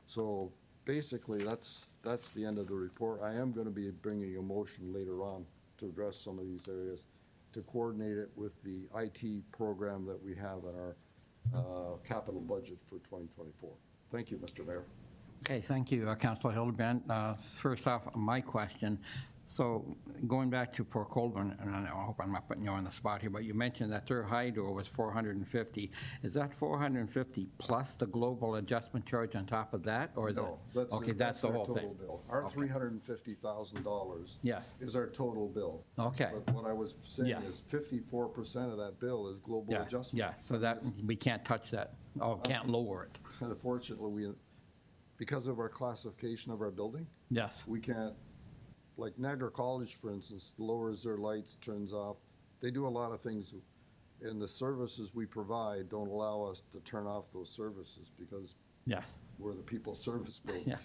So basically that's the end of the report. I am going to be bringing a motion later on to address some of these areas, to coordinate it with the IT program that we have in our capital budget for 2024. Thank you, Mr. Mayor. Okay, thank you, Councilor Hildebrand. First off, my question. So going back to Port Colborne, and I hope I'm not putting you on the spot here, but you mentioned that their hydro was 450. Is that 450 plus the global adjustment charge on top of that, or No, okay, that's the their whole total thing. bill. Our $350,000 Yes. is our total bill. Okay. But what I was saying Yes. is 54% of that bill is global Yeah, adjustment. yeah. So that we can't touch that. Oh, can't lower it. And unfortunately, because of our classification of our building, Yes. we can't, like Niagara College, for instance, lowers their lights, turns off. They do a lot of things, and the services we provide don't allow us to turn off those services because Yes. we're the people service building. Yeah.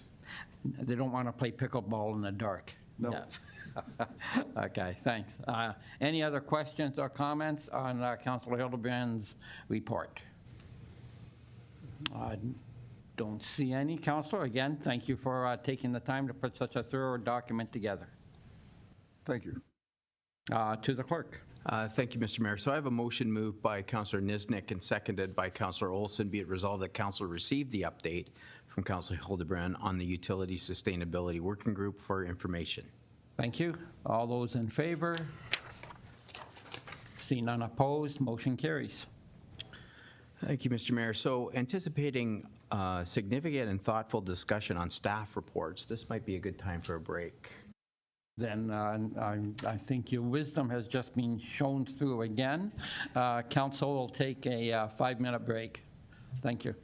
They don't want to play pickleball in the dark. No. Yes. Okay, thanks. Any other questions or comments on Councilor Hildebrand's report? I don't see any. Councilor, again, thank you for taking the time to put such a thorough document together. Thank you. To the clerk. Thank you, Mr. Mayor. So I have a motion moved by Councillor Niznik and seconded by Councillor Olson. Be it resolved that Council receive the update from Councillor Hildebrand on the Utility Sustainability Working Group for information. Thank you. All those in favor? See none opposed, motion carries. Thank you, Mr. Mayor. So anticipating significant and thoughtful discussion on staff reports, this might be a good time for a break. Then I think your wisdom has just been shown through again. Council will take a 5-minute break. Thank you.